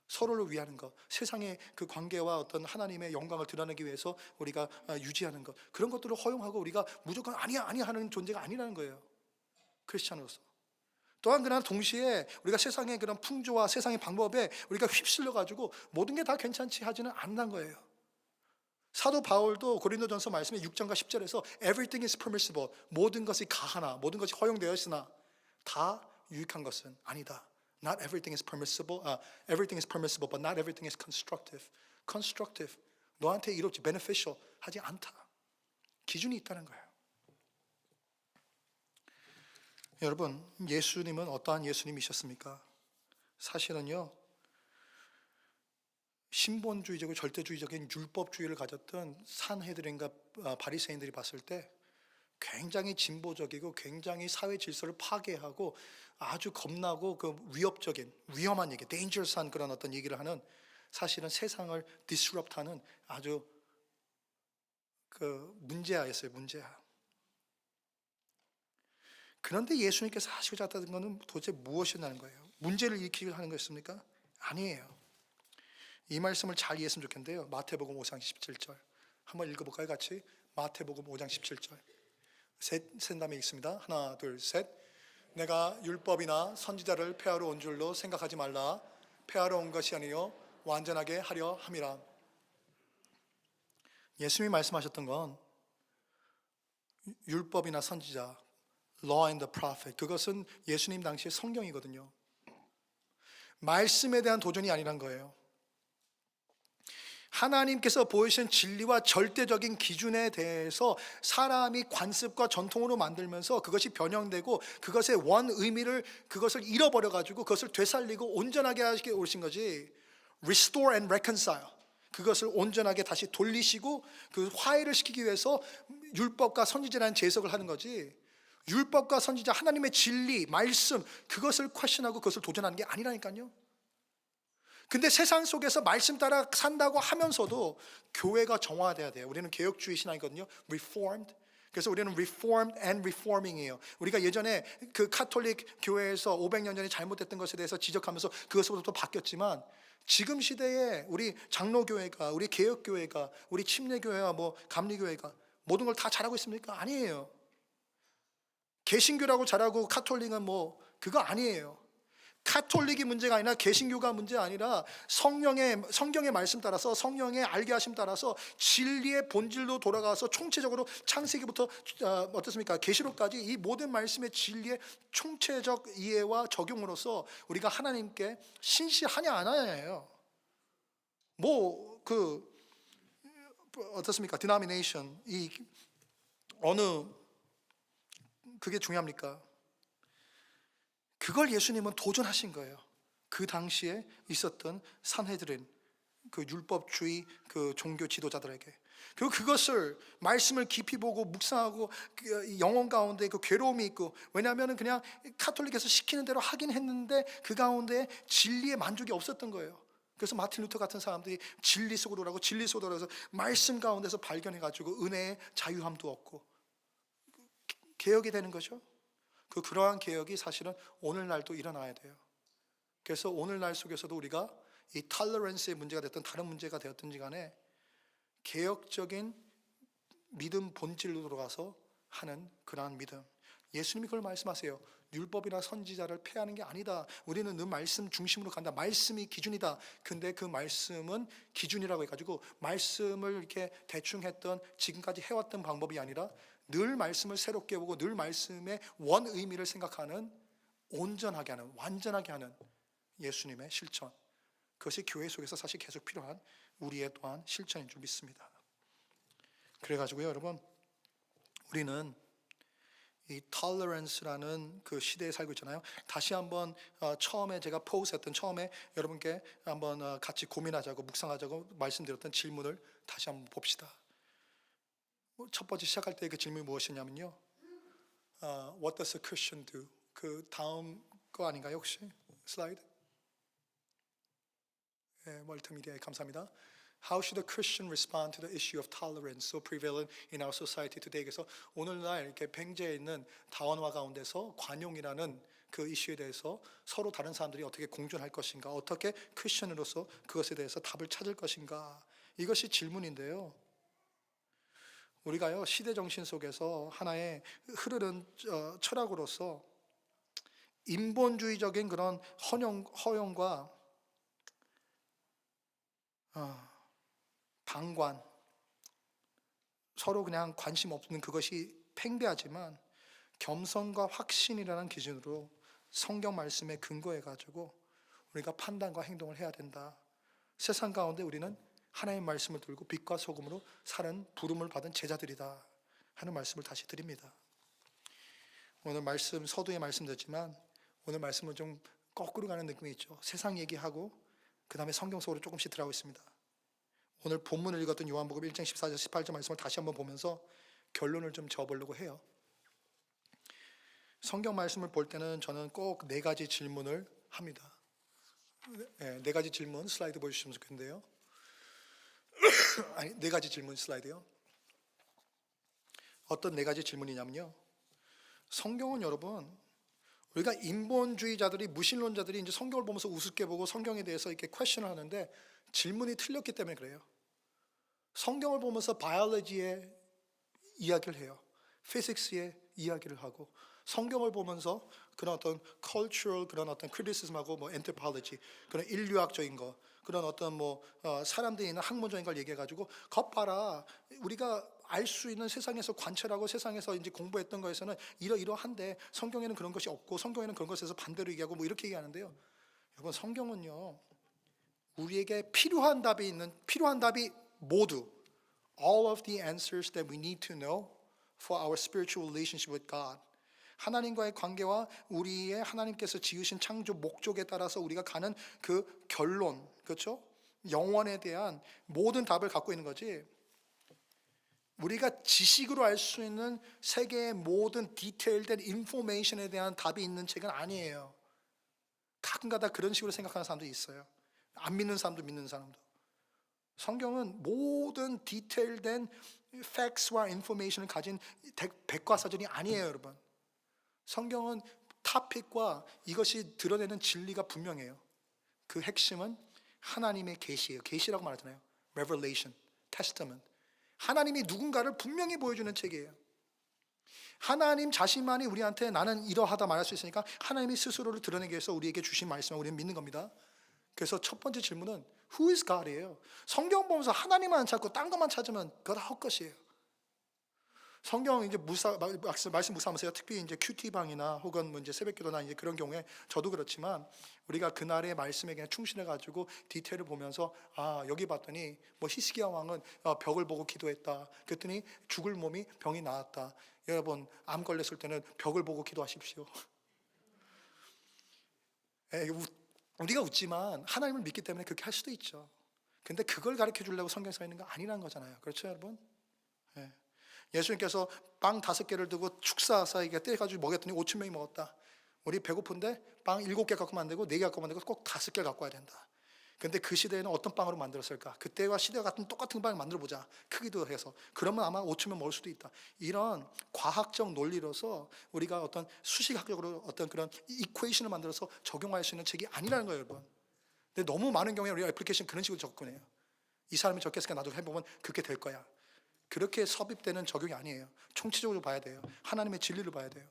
서로를 위하는 것, 세상의 그 관계와 어떤 하나님의 영광을 드러내기 위해서 우리가 유지하는 것, 그런 것들을 허용하고 우리가 무조건 아니야 하는 존재가 아니라는 거예요. 크리스찬으로서. 또한 그러나 동시에 우리가 세상의 그런 풍조와 세상의 방법에 우리가 휩쓸려 가지고 모든 게 다 괜찮지 하지는 않는 거예요. 사도 바울도 고린도전서 말씀에 6장과 10절에서 Everything is permissible, 모든 것이 가하나 모든 것이 허용되었으나 다 유익한 것은 아니다. Not everything is permissible. Everything is permissible, but not everything is constructive. Constructive, 너한테 이롭지, beneficial 하지 않다. 기준이 있다는 거예요. 여러분, 예수님은 어떠한 예수님이셨습니까? 사실은요, 신본주의적이고 절대주의적인 율법주의를 가졌던 산헤드린과 바리새인들이 봤을 때 굉장히 진보적이고 굉장히 사회 질서를 파괴하고 아주 겁나고 그 위험한 얘기, dangerous한 그런 어떤 얘기를 하는, 사실은 세상을 disrupt하는 아주 그 문제아였어요. 문제아. 그런데 예수님께서 하시고자 했던 것은 도대체 무엇이냐는 거예요. 문제를 일으키기 하는 것입니까? 아니에요. 이 말씀을 잘 이해했으면 좋겠는데요. 마태복음 5장 17절 한번 읽어볼까요? 같이. 마태복음 5장 17절 셋 다음에 읽습니다. 하나 둘 셋. 내가 율법이나 선지자를 폐하러 온 줄로 생각하지 말라. 폐하러 온 것이 아니요 완전하게 하려 함이라. 예수님이 말씀하셨던 건 율법이나 선지자, Law and the Prophet, 그것은 예수님 당시의 성경이거든요. 말씀에 대한 도전이 아니란 거예요. 하나님께서 보이신 진리와 절대적인 기준에 대해서 사람이 관습과 전통으로 만들면서 그것이 변형되고 그것의 원 의미를 그것을 잃어버려 가지고 그것을 되살리고 온전하게 하시게 오신 거지. Restore and reconcile, 그것을 온전하게 다시 돌리시고 그 화해를 시키기 위해서 율법과 선지자라는 제석을 하는 거지. 율법과 선지자, 하나님의 진리, 말씀, 그것을 퀘션하고 그것을 도전하는 게 아니라니까요. 근데 세상 속에서 말씀 따라 산다고 하면서도 교회가 정화돼야 돼요. 우리는 개혁주의 신앙이거든요. Reformed. 그래서 우리는 Reformed and Reforming이에요. 우리가 예전에 그 카톨릭 교회에서 500년 전에 잘못됐던 것에 대해서 지적하면서 그것으로부터 바뀌었지만, 지금 시대에 우리 장로교회가, 우리 개혁교회가, 우리 침례교회와 뭐 감리교회가 모든 걸 다 잘하고 있습니까? 아니에요. 개신교라고 잘하고 카톨릭은 뭐 그거 아니에요. 카톨릭이 문제가 아니라 개신교가 문제가 아니라 성경의 말씀 따라서, 성령의 알게 하심 따라서 진리의 본질로 돌아가서 총체적으로 창세기부터 어떻습니까? 계시록까지 이 모든 말씀의 진리의 총체적 이해와 적용으로서 우리가 하나님께 신실하냐 안 하냐예요. 뭐 그 어떻습니까? denomination, 이 어느 그게 중요합니까? 그걸 예수님은 도전하신 거예요. 그 당시에 있었던 산헤드린, 그 율법주의 그 종교 지도자들에게. 그리고 그것을 말씀을 깊이 보고 묵상하고 그 영혼 가운데 그 괴로움이 있고, 왜냐하면 그냥 카톨릭에서 시키는 대로 하긴 했는데 그 가운데 진리의 만족이 없었던 거예요. 그래서 마틴 루터 같은 사람들이 진리 속으로 오라고, 진리 속으로 오라고 해서 말씀 가운데서 발견해가지고 은혜의 자유함도 얻고 개혁이 되는 거죠. 그러한 개혁이 사실은 오늘날도 일어나야 돼요. 그래서 오늘날 속에서도 우리가 이 톨러런스의 문제가 됐든 다른 문제가 되었든지 간에 개혁적인 믿음 본질로 들어가서 하는 그러한 믿음, 예수님이 그걸 말씀하세요. 율법이나 선지자를 폐하는 게 아니다. 우리는 늘 말씀 중심으로 간다. 말씀이 기준이다. 근데 그 말씀은 기준이라고 해가지고 말씀을 이렇게 대충 했던, 지금까지 해왔던 방법이 아니라 늘 말씀을 새롭게 보고 늘 말씀의 원 의미를 생각하는, 온전하게 하는, 완전하게 하는 예수님의 실천, 그것이 교회 속에서 사실 계속 필요한 우리의 또한 실천인 줄 믿습니다. 그래가지고요, 여러분, 우리는 이 tolerance라는 그 시대에 살고 있잖아요. 다시 한번 처음에 제가 포스했던, 처음에 여러분께 한번 같이 고민하자고 묵상하자고 말씀드렸던 질문을 다시 한번 봅시다. 첫 번째 시작할 때 그 질문이 무엇이냐면요, What does a Christian do? 그 다음 거 아닌가요 혹시? 슬라이드. 멀티미디어에 감사합니다. How should a Christian respond to the issue of tolerance so prevalent in our society today? 그래서 오늘날 이렇게 팽재해 있는 다원화 가운데서 관용이라는 그 이슈에 대해서 서로 다른 사람들이 어떻게 공존할 것인가, 어떻게 크리스천으로서 그것에 대해서 답을 찾을 것인가, 이것이 질문인데요. 우리가요, 시대 정신 속에서 하나의 흐르는 철학으로서 인본주의적인 그런 허용과 방관, 서로 그냥 관심 없는 그것이 팽배하지만 겸손과 확신이라는 기준으로 성경 말씀에 근거해 가지고 우리가 판단과 행동을 해야 된다. 세상 가운데 우리는 하나님의 말씀을 들고 빛과 소금으로 사는 부름을 받은 제자들이다 하는 말씀을 다시 드립니다. 오늘 말씀 서두에 말씀드렸지만 오늘 말씀은 좀 거꾸로 가는 느낌이 있죠. 세상 얘기하고 그 다음에 성경 속으로 조금씩 들어가고 있습니다. 오늘 본문을 읽었던 요한복음 1장 14절 18절 말씀을 다시 한번 보면서 결론을 좀 지어보려고 해요. 성경 말씀을 볼 때는 저는 꼭 4가지 질문을 합니다. 네 가지 질문 슬라이드 보여주시면 좋겠는데요. 아니, 4가지 질문 슬라이드요. 어떤 4가지 질문이냐면요, 성경은 여러분, 우리가 인본주의자들이, 무신론자들이 이제 성경을 보면서 우습게 보고 성경에 대해서 이렇게 퀘션을 하는데 질문이 틀렸기 때문에 그래요. 성경을 보면서 바이올로지의 이야기를 해요. 피직스의 이야기를 하고 성경을 보면서 그런 어떤 cultural 그런 어떤 criticism하고 뭐 anthropology 그런 인류학적인 거 그런 어떤 사람들이 있는 학문적인 걸 얘기해가지고 것 봐라 우리가 알 수 있는 세상에서 관찰하고 세상에서 이제 공부했던 거에서는 이러한데 성경에는 그런 것이 없고 성경에는 그런 것에서 반대로 얘기하고 뭐 이렇게 얘기하는데요. 여러분 성경은요 우리에게 필요한 답이 모두 all of the answers that we need to know for our spiritual relationship with God. 하나님과의 관계와 우리의 하나님께서 지으신 창조 목적에 따라서 우리가 가는 그 결론, 그렇죠? 영원에 대한 모든 답을 갖고 있는 거지. 우리가 지식으로 알 수 있는 세계의 모든 디테일된 인포메이션에 대한 답이 있는 책은 아니에요. 가끔가다 그런 식으로 생각하는 사람도 있어요. 안 믿는 사람도 믿는 사람도. 성경은 모든 디테일된 팩스와 인포메이션을 가진 백과사전이 아니에요, 여러분. 성경은 토픽과 이것이 드러내는 진리가 분명해요. 그 핵심은 하나님의 계시예요. 계시라고 말하잖아요. Revelation, Testament. 하나님이 누군가를 분명히 보여주는 책이에요. 하나님 자신만이 우리한테 나는 이러하다 말할 수 있으니까 하나님이 스스로를 드러내기 위해서 우리에게 주신 말씀을 우리는 믿는 겁니다. 그래서 첫 번째 질문은 Who is God이에요. 성경 보면서 하나님만 찾고 딴 것만 찾으면 그거 다 헛것이에요. 성경 이제 말씀 묵상하면서요. 특히 이제 큐티방이나 혹은 이제 새벽기도나 이제 그런 경우에 저도 그렇지만 우리가 그날의 말씀에 그냥 충실해 가지고 디테일을 보면서 여기 봤더니 히스기야 왕은 벽을 보고 기도했다. 그랬더니 죽을 몸이 병이 나았다. 여러분 암 걸렸을 때는 벽을 보고 기도하십시오. 우리가 웃지만 하나님을 믿기 때문에 그렇게 할 수도 있죠. 근데 그걸 가르쳐 주려고 성경에 써 있는 거 아니라는 거잖아요. 그렇죠, 여러분? 예수님께서 빵 5개를 두고 축사하사 떼가지고 먹였더니 5천 명이 먹었다. 우리 배고픈데 빵 7개 갖고 만들고 4개 갖고 만들고 꼭 5개 갖고 와야 된다. 근데 그 시대에는 어떤 빵으로 만들었을까? 그때와 시대와 같은 똑같은 빵을 만들어 보자. 크기도 해서. 그러면 아마 5천 명 먹을 수도 있다. 이런 과학적 논리로서 우리가 어떤 수식학적으로 어떤 그런 이퀘이션을 만들어서 적용할 수 있는 책이 아니라는 거예요, 여러분. 근데 너무 많은 경우에 우리가 애플리케이션 그런 식으로 접근해요. 이 사람이 저렇게 했으니까 나도 해보면 그렇게 될 거야. 그렇게 섭입되는 적용이 아니에요. 총체적으로 봐야 돼요. 하나님의 진리를 봐야 돼요.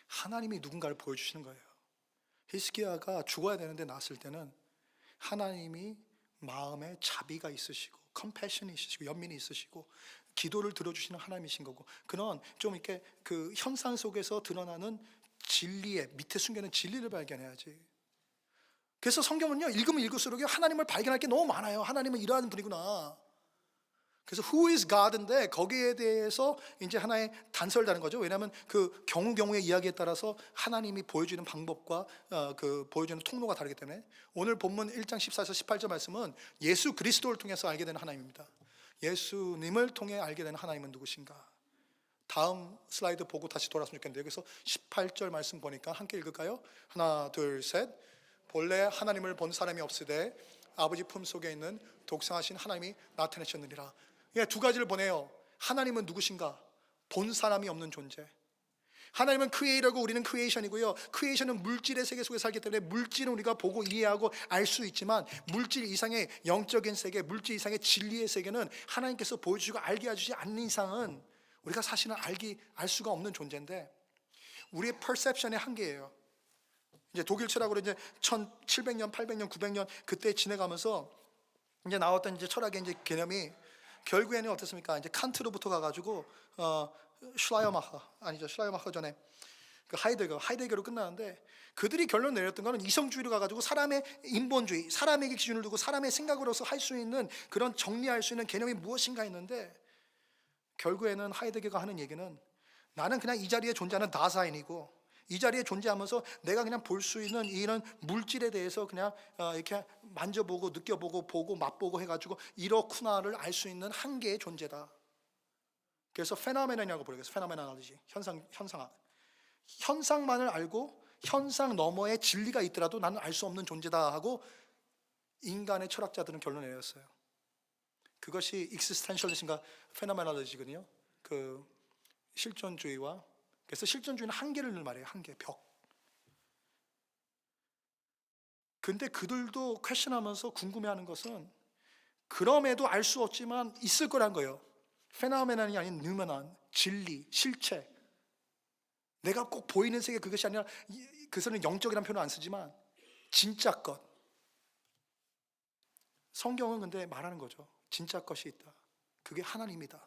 하나님이 누군가를 보여주시는 거예요. 히스기야가 죽어야 되는데 났을 때는 하나님이 마음에 자비가 있으시고 컴패션이 있으시고 연민이 있으시고 기도를 들어주시는 하나님이신 거고 그런 좀 이렇게 그 현상 속에서 드러나는 진리의 밑에 숨겨있는 진리를 발견해야지. 그래서 성경은요 읽으면 읽을수록 하나님을 발견할 게 너무 많아요. 하나님은 이러한 분이구나. 그래서 Who is God인데 거기에 대해서 이제 하나의 단서를 다는 거죠. 왜냐하면 그 경우의 이야기에 따라서 하나님이 보여주는 방법과 그 보여주는 통로가 다르기 때문에 오늘 본문 1장 14에서 18절 말씀은 예수 그리스도를 통해서 알게 되는 하나님입니다. 예수님을 통해 알게 되는 하나님은 누구신가? 다음 슬라이드 보고 다시 돌아왔으면 좋겠는데요. 그래서 18절 말씀 보니까 함께 읽을까요? 하나 둘 셋. 본래 하나님을 본 사람이 없으되 아버지 품속에 있는 독생하신 하나님이 나타내셨느니라. 두 가지를 보내요. 하나님은 누구신가? 본 사람이 없는 존재. 하나님은 크리에이터고 우리는 크리에이션이고요. 크리에이션은 물질의 세계 속에 살기 때문에 물질은 우리가 보고 이해하고 알 수 있지만 물질 이상의 영적인 세계, 물질 이상의 진리의 세계는 하나님께서 보여주시고 알게 해주지 않는 이상은 우리가 사실은 알 수가 없는 존재인데 우리의 perception의 한계예요. 이제 독일 철학으로 이제 1700년, 800년, 900년 그때 지내가면서 이제 나왔던 이제 철학의 이제 개념이 결국에는 어떻습니까? 이제 칸트로부터 가가지고 슐라이어마허 전에 그 하이데거로 끝나는데 그들이 결론 내렸던 거는 이성주의로 가가지고 사람의 인본주의, 사람에게 기준을 두고 사람의 생각으로서 할 수 있는 그런 정리할 수 있는 개념이 무엇인가 했는데 결국에는 하이데거가 하는 얘기는 나는 그냥 이 자리에 존재하는 다사인이고 이 자리에 존재하면서 내가 그냥 볼 수 있는 이런 물질에 대해서 그냥 이렇게 만져보고 느껴보고 보고 맛보고 해가지고 이렇구나를 알 수 있는 한계의 존재다. 그래서 페노메논이라고 부르겠어요. 페노메놀로지, 현상학. 현상만을 알고 현상 너머에 진리가 있더라도 나는 알 수 없는 존재다 하고 인간의 철학자들은 결론을 내렸어요. 그것이 익시스텐셜리즘과 페노메놀로지거든요. 그 실존주의와 그래서 실존주의는 한계를 늘 말해요. 한계, 벽. 근데 그들도 퀘션하면서 궁금해하는 것은 그럼에도 알 수 없지만 있을 거란 거예요. 페노메논이 아닌 느메논, 진리, 실체. 내가 꼭 보이는 세계 그것이 아니라 그것은 영적이라는 표현을 안 쓰지만 진짜 것. 성경은 근데 말하는 거죠. 진짜 것이 있다. 그게 하나님이다.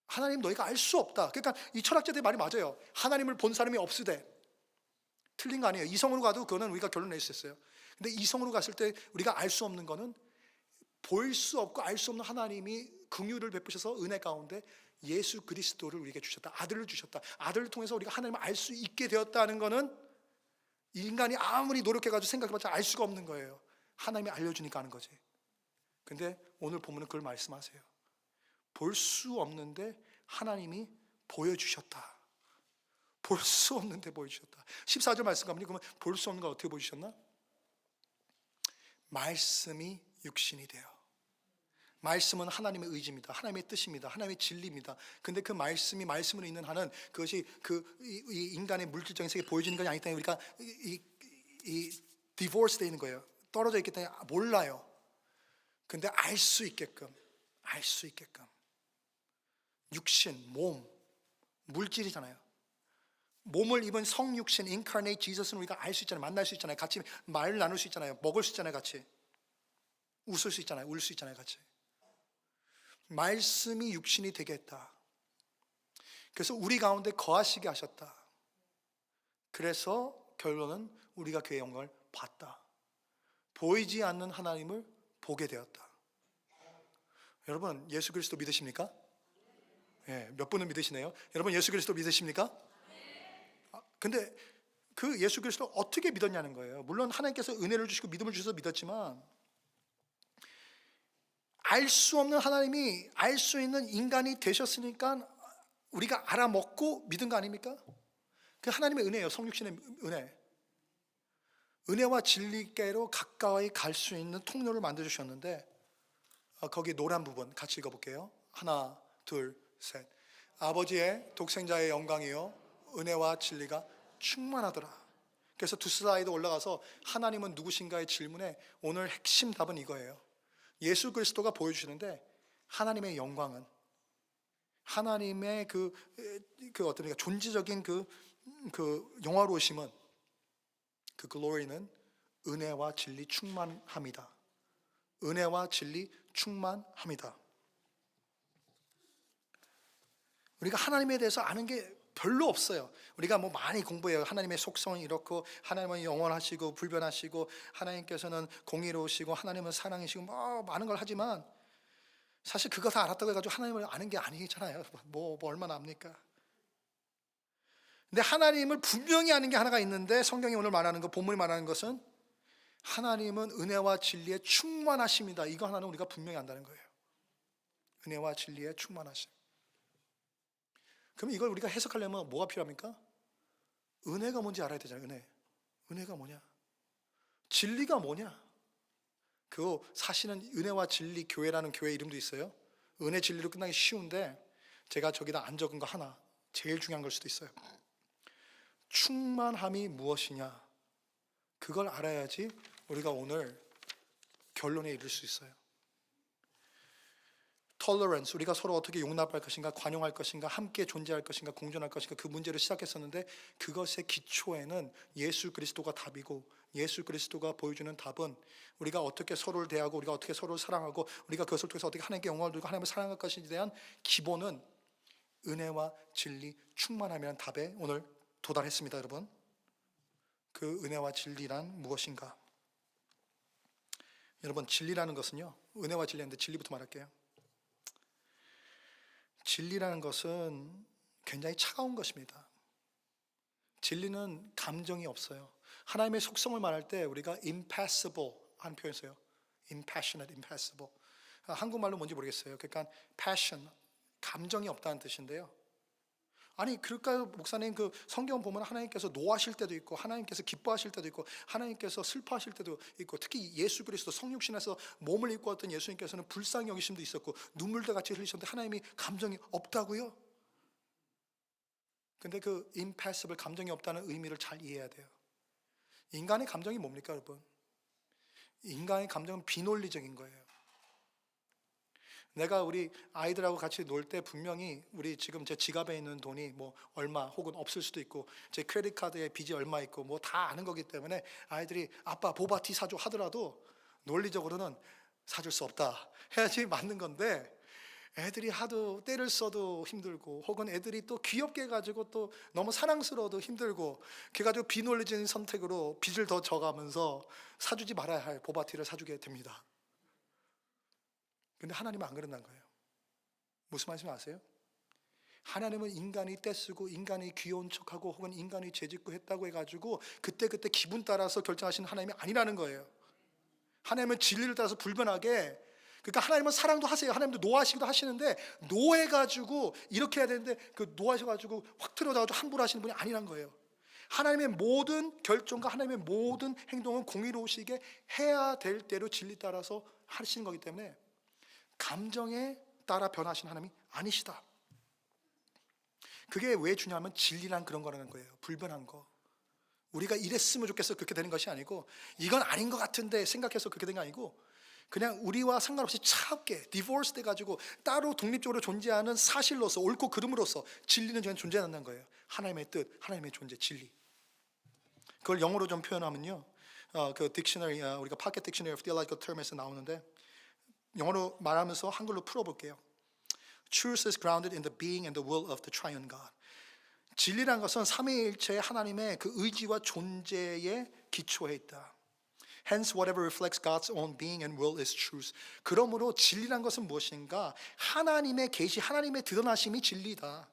하나님 너희가 알 수 없다. 그러니까 이 철학자들의 말이 맞아요. 하나님을 본 사람이 없으되. 틀린 거 아니에요. 이성으로 가도 그거는 우리가 결론 낼 수 있어요. 근데 이성으로 갔을 때 우리가 알 수 없는 거는 볼 수 없고 알 수 없는 하나님이 긍휼을 베푸셔서 은혜 가운데 예수 그리스도를 우리에게 주셨다. 아들을 주셨다. 아들을 통해서 우리가 하나님을 알 수 있게 되었다는 거는 인간이 아무리 노력해가지고 생각해봤자 알 수가 없는 거예요. 하나님이 알려주니까 하는 거지. 근데 오늘 본문은 그걸 말씀하세요. 볼 수 없는데 하나님이 보여주셨다. 볼 수 없는데 보여주셨다. 14절 말씀 가면 그러면 볼 수 없는 걸 어떻게 보여주셨나? 말씀이 육신이 되어. 말씀은 하나님의 의지입니다. 하나님의 뜻입니다. 하나님의 진리입니다. 근데 그 말씀이 말씀으로 있는 한은 그것이 이 인간의 물질적인 세계에 보여지는 것이 아니기 때문에 우리가 디보스 되어 있는 거예요. 떨어져 있기 때문에 몰라요. 근데 알 수 있게끔 육신, 몸, 물질이잖아요. 몸을 입은 성육신, incarnate Jesus는 우리가 알 수 있잖아요. 만날 수 있잖아요. 같이 말 나눌 수 있잖아요. 먹을 수 있잖아요. 같이 웃을 수 있잖아요. 울 수 있잖아요. 같이. 말씀이 육신이 되게 했다. 그래서 우리 가운데 거하시게 하셨다. 그래서 결론은 우리가 그의 영광을 봤다. 보이지 않는 하나님을 보게 되었다. 여러분 예수 그리스도 믿으십니까? 네, 몇 분은 믿으시네요. 여러분 예수 그리스도 믿으십니까? 근데 그 예수 그리스도 어떻게 믿었냐는 거예요. 물론 하나님께서 은혜를 주시고 믿음을 주셔서 믿었지만 알 수 없는 하나님이 알 수 있는 인간이 되셨으니까 우리가 알아먹고 믿은 거 아닙니까? 그 하나님의 은혜예요. 성육신의 은혜. 은혜와 진리께로 가까이 갈 수 있는 통로를 만들어주셨는데 거기 노란 부분 같이 읽어볼게요. 하나, 둘, 셋. 아버지의 독생자의 영광이요 은혜와 진리가 충만하더라. 그래서 두 슬라이드 올라가서 하나님은 누구신가의 질문에 오늘 핵심 답은 이거예요. 예수 그리스도가 보여주시는데 하나님의 영광은 하나님의 그 어떤 존재적인 그 영화로우심은 그 글로리는 은혜와 진리 충만합니다. 은혜와 진리 충만합니다. 우리가 하나님에 대해서 아는 게 별로 없어요. 우리가 뭐 많이 공부해요. 하나님의 속성은 이렇고 하나님은 영원하시고 불변하시고 하나님께서는 공의로우시고 하나님은 사랑이시고 뭐 많은 걸 하지만 사실 그거 다 알았다고 해가지고 하나님을 아는 게 아니잖아요. 뭐 얼마나 압니까? 근데 하나님을 분명히 아는 게 하나가 있는데 성경이 오늘 말하는 것, 본문이 말하는 것은 하나님은 은혜와 진리에 충만하십니다. 이거 하나는 우리가 분명히 안다는 거예요. 은혜와 진리에 충만하심. 그럼 이걸 우리가 해석하려면 뭐가 필요합니까? 은혜가 뭔지 알아야 되잖아요. 은혜가 뭐냐? 진리가 뭐냐? 그거 사실은 은혜와 진리 교회라는 교회 이름도 있어요. 은혜 진리로 끝나기 쉬운데 제가 저기다 안 적은 거 하나, 제일 중요한 걸 수도 있어요. 충만함이 무엇이냐? 그걸 알아야지 우리가 오늘 결론에 이를 수 있어요. tolerance, 우리가 서로 어떻게 용납할 것인가, 관용할 것인가, 함께 존재할 것인가, 공존할 것인가, 그 문제를 시작했었는데 그것의 기초에는 예수 그리스도가 답이고 예수 그리스도가 보여주는 답은 우리가 어떻게 서로를 대하고 우리가 어떻게 서로를 사랑하고 우리가 그것을 통해서 어떻게 하나님께 영광을 돌리고 하나님을 사랑할 것인지에 대한 기본은 은혜와 진리 충만함이라는 답에 오늘 도달했습니다. 여러분, 그 은혜와 진리란 무엇인가? 여러분, 진리라는 것은요, 은혜와 진리인데 진리부터 말할게요. 진리라는 것은 굉장히 차가운 것입니다. 진리는 감정이 없어요. 하나님의 속성을 말할 때 우리가 impassible 하는 표현을 써요. impassionate, impassible. 한국말로 뭔지 모르겠어요. 그러니까 passion, 감정이 없다는 뜻인데요. 아니 그럴까요, 목사님? 그 성경 보면 하나님께서 노하실 때도 있고 하나님께서 기뻐하실 때도 있고 하나님께서 슬퍼하실 때도 있고 특히 예수 그리스도 성육신에서 몸을 입고 왔던 예수님께서는 불쌍히 여기심도 있었고 눈물도 같이 흘리셨는데 하나님이 감정이 없다고요? 근데 그 impassible, 감정이 없다는 의미를 잘 이해해야 돼요. 인간의 감정이 뭡니까 여러분? 인간의 감정은 비논리적인 거예요. 내가 우리 아이들하고 같이 놀 때 분명히 우리 지금 제 지갑에 있는 돈이 뭐 얼마 혹은 없을 수도 있고 제 크레딧 카드에 빚이 얼마 있고 뭐 다 아는 거기 때문에 아이들이 아빠 보바티 사줘 하더라도 논리적으로는 사줄 수 없다 해야지 맞는 건데, 애들이 하도 때를 써도 힘들고 혹은 애들이 또 귀엽게 해가지고 또 너무 사랑스러워도 힘들고 그래가지고 비논리적인 선택으로 빚을 더 져가면서 사주지 말아야 할 보바티를 사주게 됩니다. 근데 하나님은 안 그런다는 거예요. 무슨 말씀 아세요? 하나님은 인간이 떼쓰고 인간이 귀여운 척하고 혹은 인간이 죄짓고 했다고 해가지고 그때그때 기분 따라서 결정하시는 하나님이 아니라는 거예요. 하나님은 진리를 따라서 불변하게, 그러니까 하나님은 사랑도 하세요. 하나님도 노하시기도 하시는데 노해가지고 이렇게 해야 되는데 그 노하셔가지고 확 틀어져가지고 함부로 하시는 분이 아니란 거예요. 하나님의 모든 결정과 하나님의 모든 행동은 공의로우시게 해야 될 대로 진리 따라서 하시는 거기 때문에 감정에 따라 변하시는 하나님이 아니시다. 그게 왜 중요하면 진리란 그런 거라는 거예요. 불변한 거. 우리가 이랬으면 좋겠어 그렇게 되는 것이 아니고, 이건 아닌 것 같은데 생각해서 그렇게 된 게 아니고, 그냥 우리와 상관없이 차갑게 디보스 돼가지고 따로 독립적으로 존재하는 사실로서 옳고 그름으로써 진리는 그냥 존재한다는 거예요. 하나님의 뜻, 하나님의 존재, 진리. 그걸 영어로 좀 표현하면요, 그 딕셔너리, 우리가 파켓 딕셔너리 of Theological Terms에서 나오는데 영어로 말하면서 한글로 풀어볼게요. Truth is grounded in the being and the will of the triune God. 진리란 것은 삼위일체의 하나님의 그 의지와 존재에 기초해 있다. Hence, whatever reflects God's own being and will is truth. 그러므로 진리란 것은 무엇인가? 하나님의 계시, 하나님의 드러나심이 진리다.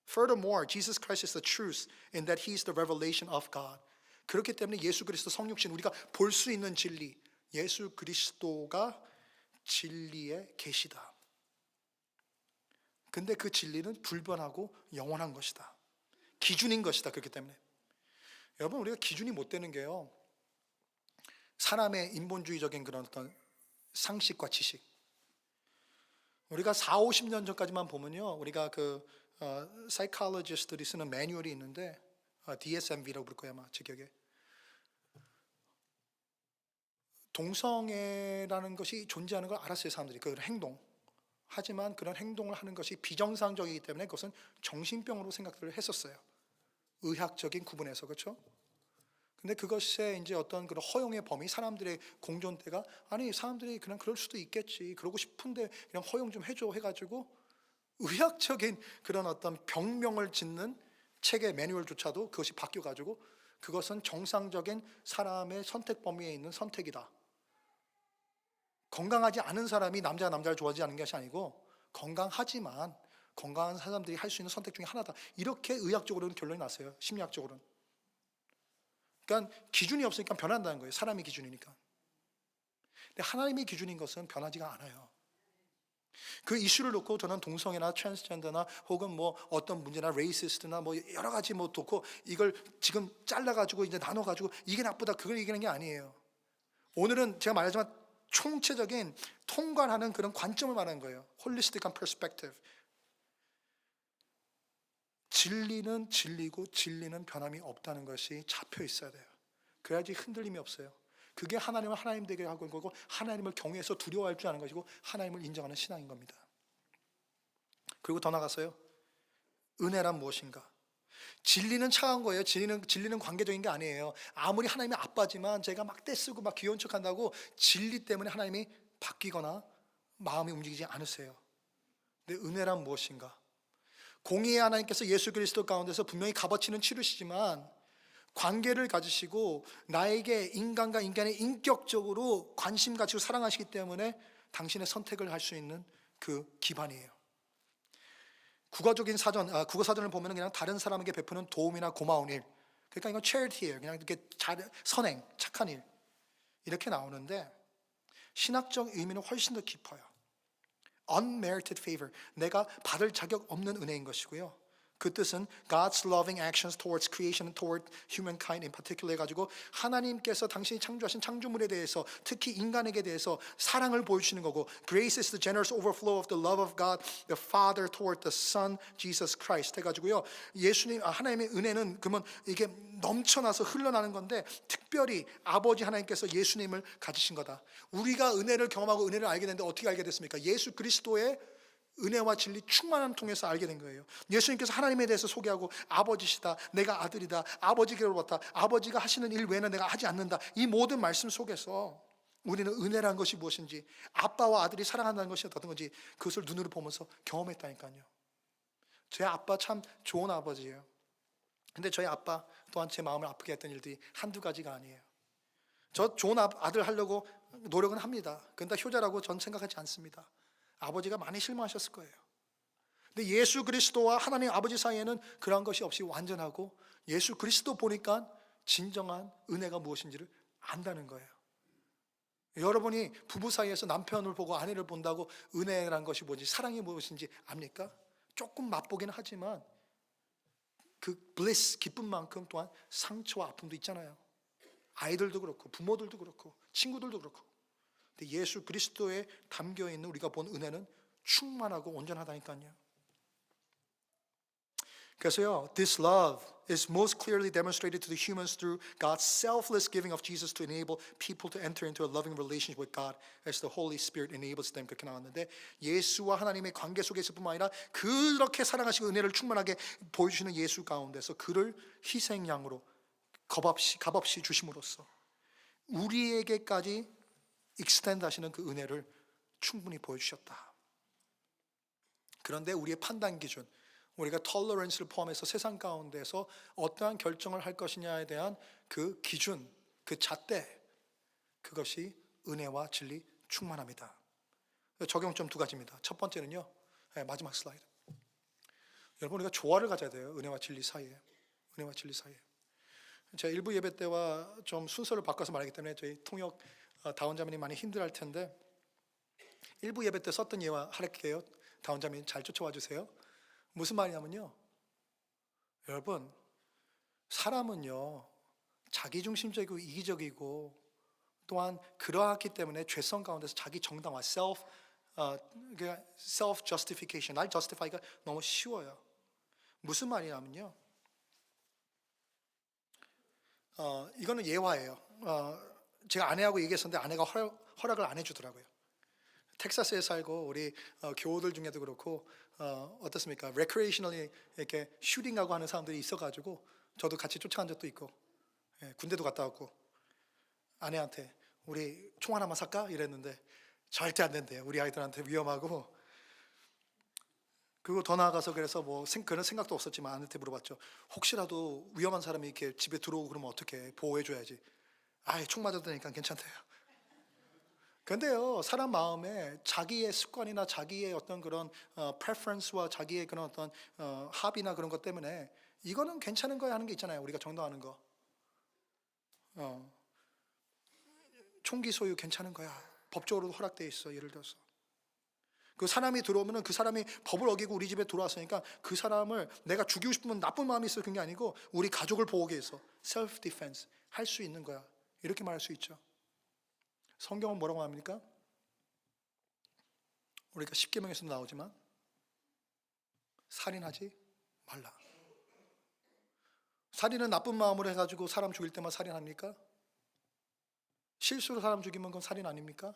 Furthermore, Jesus Christ is the truth in that He is the revelation of God. 그렇기 때문에 예수 그리스도 성육신, 우리가 볼 수 있는 진리, 예수 그리스도가 진리의 계시다. 근데 그 진리는 불변하고 영원한 것이다. 기준인 것이다. 그렇기 때문에 여러분, 우리가 기준이 못 되는 게요, 사람의 인본주의적인 그런 어떤 상식과 지식. 우리가 40, 50년 전까지만 보면요, 우리가 그 사이콜로지스트들이 쓰는 매뉴얼이 있는데 DSMV라고 부를 거야 아마 제 기억에. 동성애라는 것이 존재하는 걸 알았어요 사람들이, 그 행동. 하지만 그런 행동을 하는 것이 비정상적이기 때문에 그것은 정신병으로 생각들을 했었어요. 의학적인 구분에서, 그렇죠? 근데 그것에 이제 어떤 그런 허용의 범위, 사람들의 공존대가 아니 사람들이 그냥 그럴 수도 있겠지, 그러고 싶은데 그냥 허용 좀 해줘 해가지고 의학적인 그런 어떤 병명을 짓는 책의 매뉴얼조차도 그것이 바뀌어가지고 그것은 정상적인 사람의 선택 범위에 있는 선택이다. 건강하지 않은 사람이 남자가 남자를 좋아하지 않는 것이 아니고 건강하지만 건강한 사람들이 할 수 있는 선택 중에 하나다. 이렇게 의학적으로는 결론이 났어요. 심리학적으로는. 그러니까 기준이 없으니까 변한다는 거예요. 사람이 기준이니까. 근데 하나님의 기준인 것은 변하지가 않아요. 그 이슈를 놓고 저는 동성애나 트랜스젠더나 혹은 뭐 어떤 문제나 레이시스트나 뭐 여러 가지 뭐 놓고 이걸 지금 잘라가지고 이제 나눠가지고 이게 나쁘다 그걸 얘기하는 게 아니에요. 오늘은 제가 말하지만 총체적인 통관하는 그런 관점을 말하는 거예요. 홀리스틱한 퍼스펙티브. 진리는 진리고 진리는 변함이 없다는 것이 잡혀 있어야 돼요. 그래야지 흔들림이 없어요. 그게 하나님을 하나님 되게 하고 있는 거고 하나님을 경외해서 두려워할 줄 아는 것이고 하나님을 인정하는 신앙인 겁니다. 그리고 더 나가서요, 은혜란 무엇인가? 진리는 차가운 거예요. 진리는 관계적인 게 아니에요. 아무리 하나님의 아빠지만 제가 막 떼쓰고 막 귀여운 척한다고 진리 때문에 하나님이 바뀌거나 마음이 움직이지 않으세요. 근데 은혜란 무엇인가? 공의의 하나님께서 예수 그리스도 가운데서 분명히 값어치는 치르시지만 관계를 가지시고 나에게 인간과 인간의 인격적으로 관심 가지고 사랑하시기 때문에 당신의 선택을 할 수 있는 그 기반이에요. 국어적인 국어 사전을 보면 그냥 다른 사람에게 베푸는 도움이나 고마운 일, 그러니까 이건 charity예요. 그냥 이렇게 선행, 착한 일 이렇게 나오는데 신학적 의미는 훨씬 더 깊어요. Unmerited favor, 내가 받을 자격 없는 은혜인 것이고요. 그 뜻은 God's loving actions towards creation and toward humankind in particular 해가지고 하나님께서 당신이 창조하신 창조물에 대해서 특히 인간에게 대해서 사랑을 보여주시는 거고, Grace is the generous overflow of the love of God the Father toward the Son Jesus Christ 해가지고요. 하나님의 은혜는 그러면 이게 넘쳐나서 흘러나는 건데, 특별히 아버지 하나님께서 예수님을 가지신 거다. 우리가 은혜를 경험하고 은혜를 알게 됐는데 어떻게 알게 됐습니까? 예수 그리스도의 은혜와 진리 충만함 통해서 알게 된 거예요. 예수님께서 하나님에 대해서 소개하고 아버지시다, 내가 아들이다, 아버지께로부터 아버지가 하시는 일 외에는 내가 하지 않는다, 이 모든 말씀 속에서 우리는 은혜란 것이 무엇인지, 아빠와 아들이 사랑한다는 것이 어떤 건지 그것을 눈으로 보면서 경험했다니까요. 제 아빠 참 좋은 아버지예요. 근데 저희 아빠 또한 제 마음을 아프게 했던 일들이 한두 가지가 아니에요. 저 좋은 아들 하려고 노력은 합니다. 그런데 효자라고 전 생각하지 않습니다. 아버지가 많이 실망하셨을 거예요. 근데 예수 그리스도와 하나님 아버지 사이에는 그런 것이 없이 완전하고, 예수 그리스도 보니까 진정한 은혜가 무엇인지를 안다는 거예요. 여러분이 부부 사이에서 남편을 보고 아내를 본다고 은혜란 것이 뭔지, 사랑이 무엇인지 압니까? 조금 맛보긴 하지만 그 bliss, 기쁨만큼 또한 상처와 아픔도 있잖아요. 아이들도 그렇고 부모들도 그렇고 친구들도 그렇고. 근데 예수 그리스도에 담겨있는 우리가 본 은혜는 충만하고 온전하다니까요. 그래서요, this love is most clearly demonstrated to the humans through God's selfless giving of Jesus to enable people to enter into a loving relationship with God as the Holy Spirit enables them. 그렇게 나왔는데, 예수와 하나님의 관계 속에 있을 뿐만 아니라 그렇게 사랑하시고 은혜를 충만하게 보여주시는 예수 가운데서 그를 희생양으로 값없이 주심으로써 우리에게까지 익스텐드 하시는 그 은혜를 충분히 보여주셨다. 그런데 우리의 판단 기준, 우리가 톨러런스를 포함해서 세상 가운데서 어떠한 결정을 할 것이냐에 대한 그 기준, 그 잣대, 그것이 은혜와 진리 충만합니다. 적용점 두 가지입니다. 첫 번째는요, 마지막 슬라이드. 여러분, 우리가 조화를 가져야 돼요. 은혜와 진리 사이에. 은혜와 진리 사이에. 제가 일부 예배 때와 좀 순서를 바꿔서 말하기 때문에 저희 통역 다원자매님 많이 힘들어할 텐데, 일부 예배 때 썼던 예화 할게요. 다원자매님 잘 쫓아와 주세요. 무슨 말이냐면요, 여러분, 사람은요 자기중심적이고 이기적이고 또한 그러하기 때문에 죄성 가운데서 자기 정당화, self justification, 날 justify가 너무 쉬워요. 무슨 말이냐면요, 이거는 예화예요. 제가 아내하고 얘기했었는데 아내가 허락을 안 해주더라고요. 텍사스에 살고 우리 교우들 중에도 그렇고 어떻습니까? 레크레이셔널리 이렇게 슈팅하고 하는 사람들이 있어가지고 저도 같이 쫓아간 적도 있고, 군대도 갔다 왔고, 아내한테 우리 총 하나만 살까? 이랬는데 절대 안 된대요. 우리 아이들한테 위험하고. 그리고 더 나아가서 그래서 뭐 그런 생각도 없었지만 아내한테 물어봤죠. 혹시라도 위험한 사람이 이렇게 집에 들어오고 그러면 어떻게 보호해줘야지. 총 맞아도 되니까 괜찮대요. 근데요, 사람 마음에 자기의 습관이나 자기의 어떤 그런 preference와 자기의 그런 어떤 합의나 그런 것 때문에 이거는 괜찮은 거야 하는 게 있잖아요. 우리가 정당하는 거. 총기 소유 괜찮은 거야. 법적으로도 허락되어 있어. 예를 들어서 그 사람이 들어오면은 그 사람이 법을 어기고 우리 집에 들어왔으니까 그 사람을 내가 죽이고 싶으면 나쁜 마음이 있어 그런 게 아니고 우리 가족을 보호하기 위해서 self defense 할 수 있는 거야. 이렇게 말할 수 있죠. 성경은 뭐라고 합니까? 우리가 십계명에서도 나오지만 살인하지 말라. 살인은 나쁜 마음으로 해가지고 사람 죽일 때만 살인합니까? 실수로 사람 죽이면 그건 살인 아닙니까?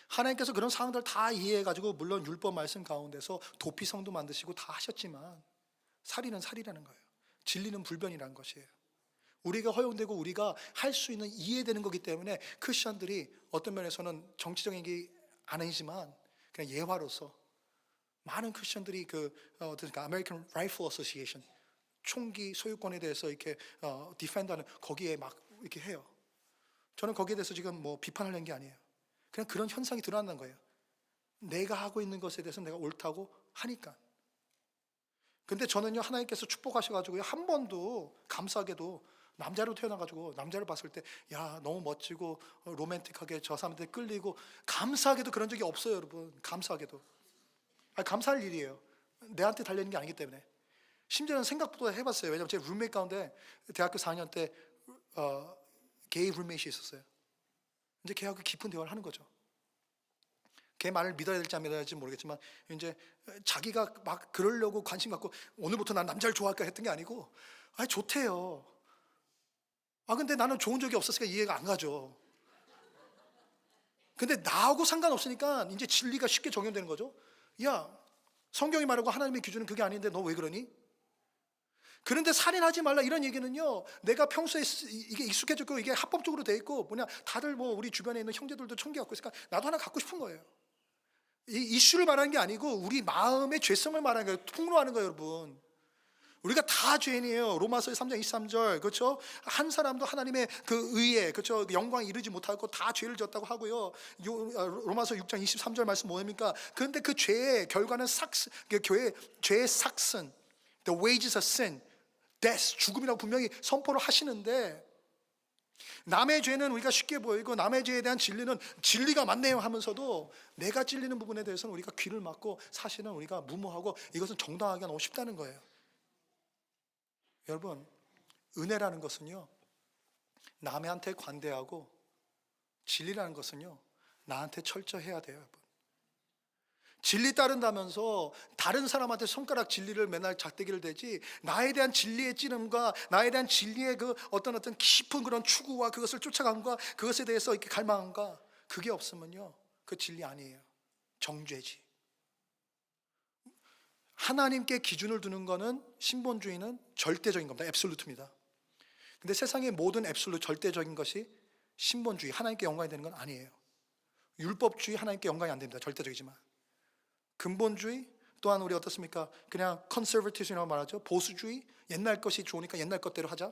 하나님께서 그런 상황들 다 이해해가지고 물론 율법 말씀 가운데서 도피성도 만드시고 다 하셨지만 살인은 살이라는 거예요. 진리는 불변이라는 것이에요. 우리가 허용되고 우리가 할 수 있는 이해되는 거기 때문에 크리스천들이 어떤 면에서는 정치적인 게 아니지만 그냥 예화로서 많은 크리스천들이 아메리칸 라이플 어소시에이션 총기 소유권에 대해서 이렇게 디펜드하는 거기에 막 이렇게 해요. 저는 거기에 대해서 지금 뭐 비판하려는 게 아니에요. 그냥 그런 현상이 드러난다는 거예요. 내가 하고 있는 것에 대해서 내가 옳다고 하니까. 근데 저는요, 하나님께서 축복하셔가지고요, 한 번도 감사하게도 남자로 태어나가지고 남자를 봤을 때 야 너무 멋지고 로맨틱하게 저 사람한테 끌리고, 감사하게도 그런 적이 없어요. 여러분, 감사하게도. 감사할 일이에요. 내한테 달려있는 게 아니기 때문에. 심지어는 생각보다 해봤어요. 왜냐면 제 룸메이트 가운데 대학교 4학년 때 게이 룸메이트이 있었어요. 이제 걔하고 깊은 대화를 하는 거죠. 걔 말을 믿어야 될지 안 믿어야 될지 모르겠지만 이제 자기가 막 그러려고 관심 갖고 오늘부터 난 남자를 좋아할까 했던 게 아니고 좋대요. 근데 나는 좋은 적이 없었으니까 이해가 안 가죠. 근데 나하고 상관없으니까 이제 진리가 쉽게 적용되는 거죠. 야, 성경이 말하고 하나님의 기준은 그게 아닌데 너 왜 그러니? 그런데 살인하지 말라 이런 얘기는요, 내가 평소에 이게 익숙해졌고 이게 합법적으로 돼 있고 다들 우리 주변에 있는 형제들도 총기 갖고 있으니까 나도 하나 갖고 싶은 거예요. 이 이슈를 말하는 게 아니고 우리 마음의 죄성을 말하는 거예요. 폭로하는 거예요, 여러분. 우리가 다 죄인이에요. 로마서 3장 23절, 그렇죠? 한 사람도 하나님의 그 의에, 그렇죠? 영광에 이르지 못하고 다 죄를 졌다고 하고요. 로마서 6장 23절 말씀 뭐입니까? 그런데 그 죄의 결과는 죄의 삭슨, the wages of sin, death, 죽음이라고 분명히 선포를 하시는데, 남의 죄는 우리가 쉽게 보이고 남의 죄에 대한 진리는 진리가 맞네요 하면서도 내가 찔리는 부분에 대해서는 우리가 귀를 막고 사실은 우리가 무모하고 이것은 정당하기가 너무 쉽다는 거예요. 여러분, 은혜라는 것은요, 남한테 관대하고 진리라는 것은요, 나한테 철저해야 돼요, 여러분. 진리 따른다면서 다른 사람한테 손가락 진리를 맨날 작대기를 대지, 나에 대한 진리의 찌름과 나에 대한 진리의 그 어떤 깊은 그런 추구와 그것을 쫓아감과 그것에 대해서 이렇게 갈망함과 그게 없으면요, 그 진리 아니에요. 정죄지. 하나님께 기준을 두는 거는 신본주의는 절대적인 겁니다. 앱솔루트입니다. 근데 세상의 모든 앱솔루트 절대적인 것이 신본주의, 하나님께 영광이 되는 건 아니에요. 율법주의 하나님께 영광이 안 됩니다. 절대적이지만. 근본주의 또한 우리 어떻습니까? 그냥 컨서버티즘이라고 말하죠. 보수주의, 옛날 것이 좋으니까 옛날 것대로 하자.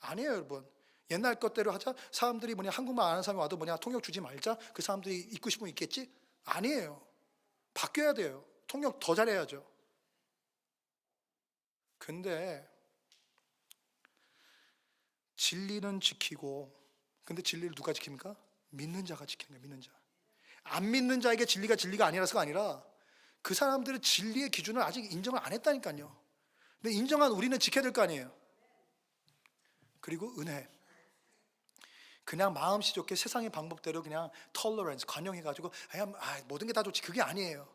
아니에요, 여러분. 옛날 것대로 하자. 사람들이 한국말 아는 사람이 와도 통역 주지 말자. 그 사람들이 있고 싶으면 있겠지? 아니에요. 바뀌어야 돼요. 통역 더 잘해야죠. 근데 진리는 지키고, 근데 진리를 누가 지킵니까? 믿는 자가 지키는 거예요. 믿는 자. 안 믿는 자에게 진리가 아니라서가 아니라 그 사람들은 진리의 기준을 아직 인정을 안 했다니까요. 근데 인정한 우리는 지켜야 될 거 아니에요. 그리고 은혜. 그냥 마음씨 좋게 세상의 방법대로 그냥 tolerance, 관용해가지고 모든 게 다 좋지, 그게 아니에요.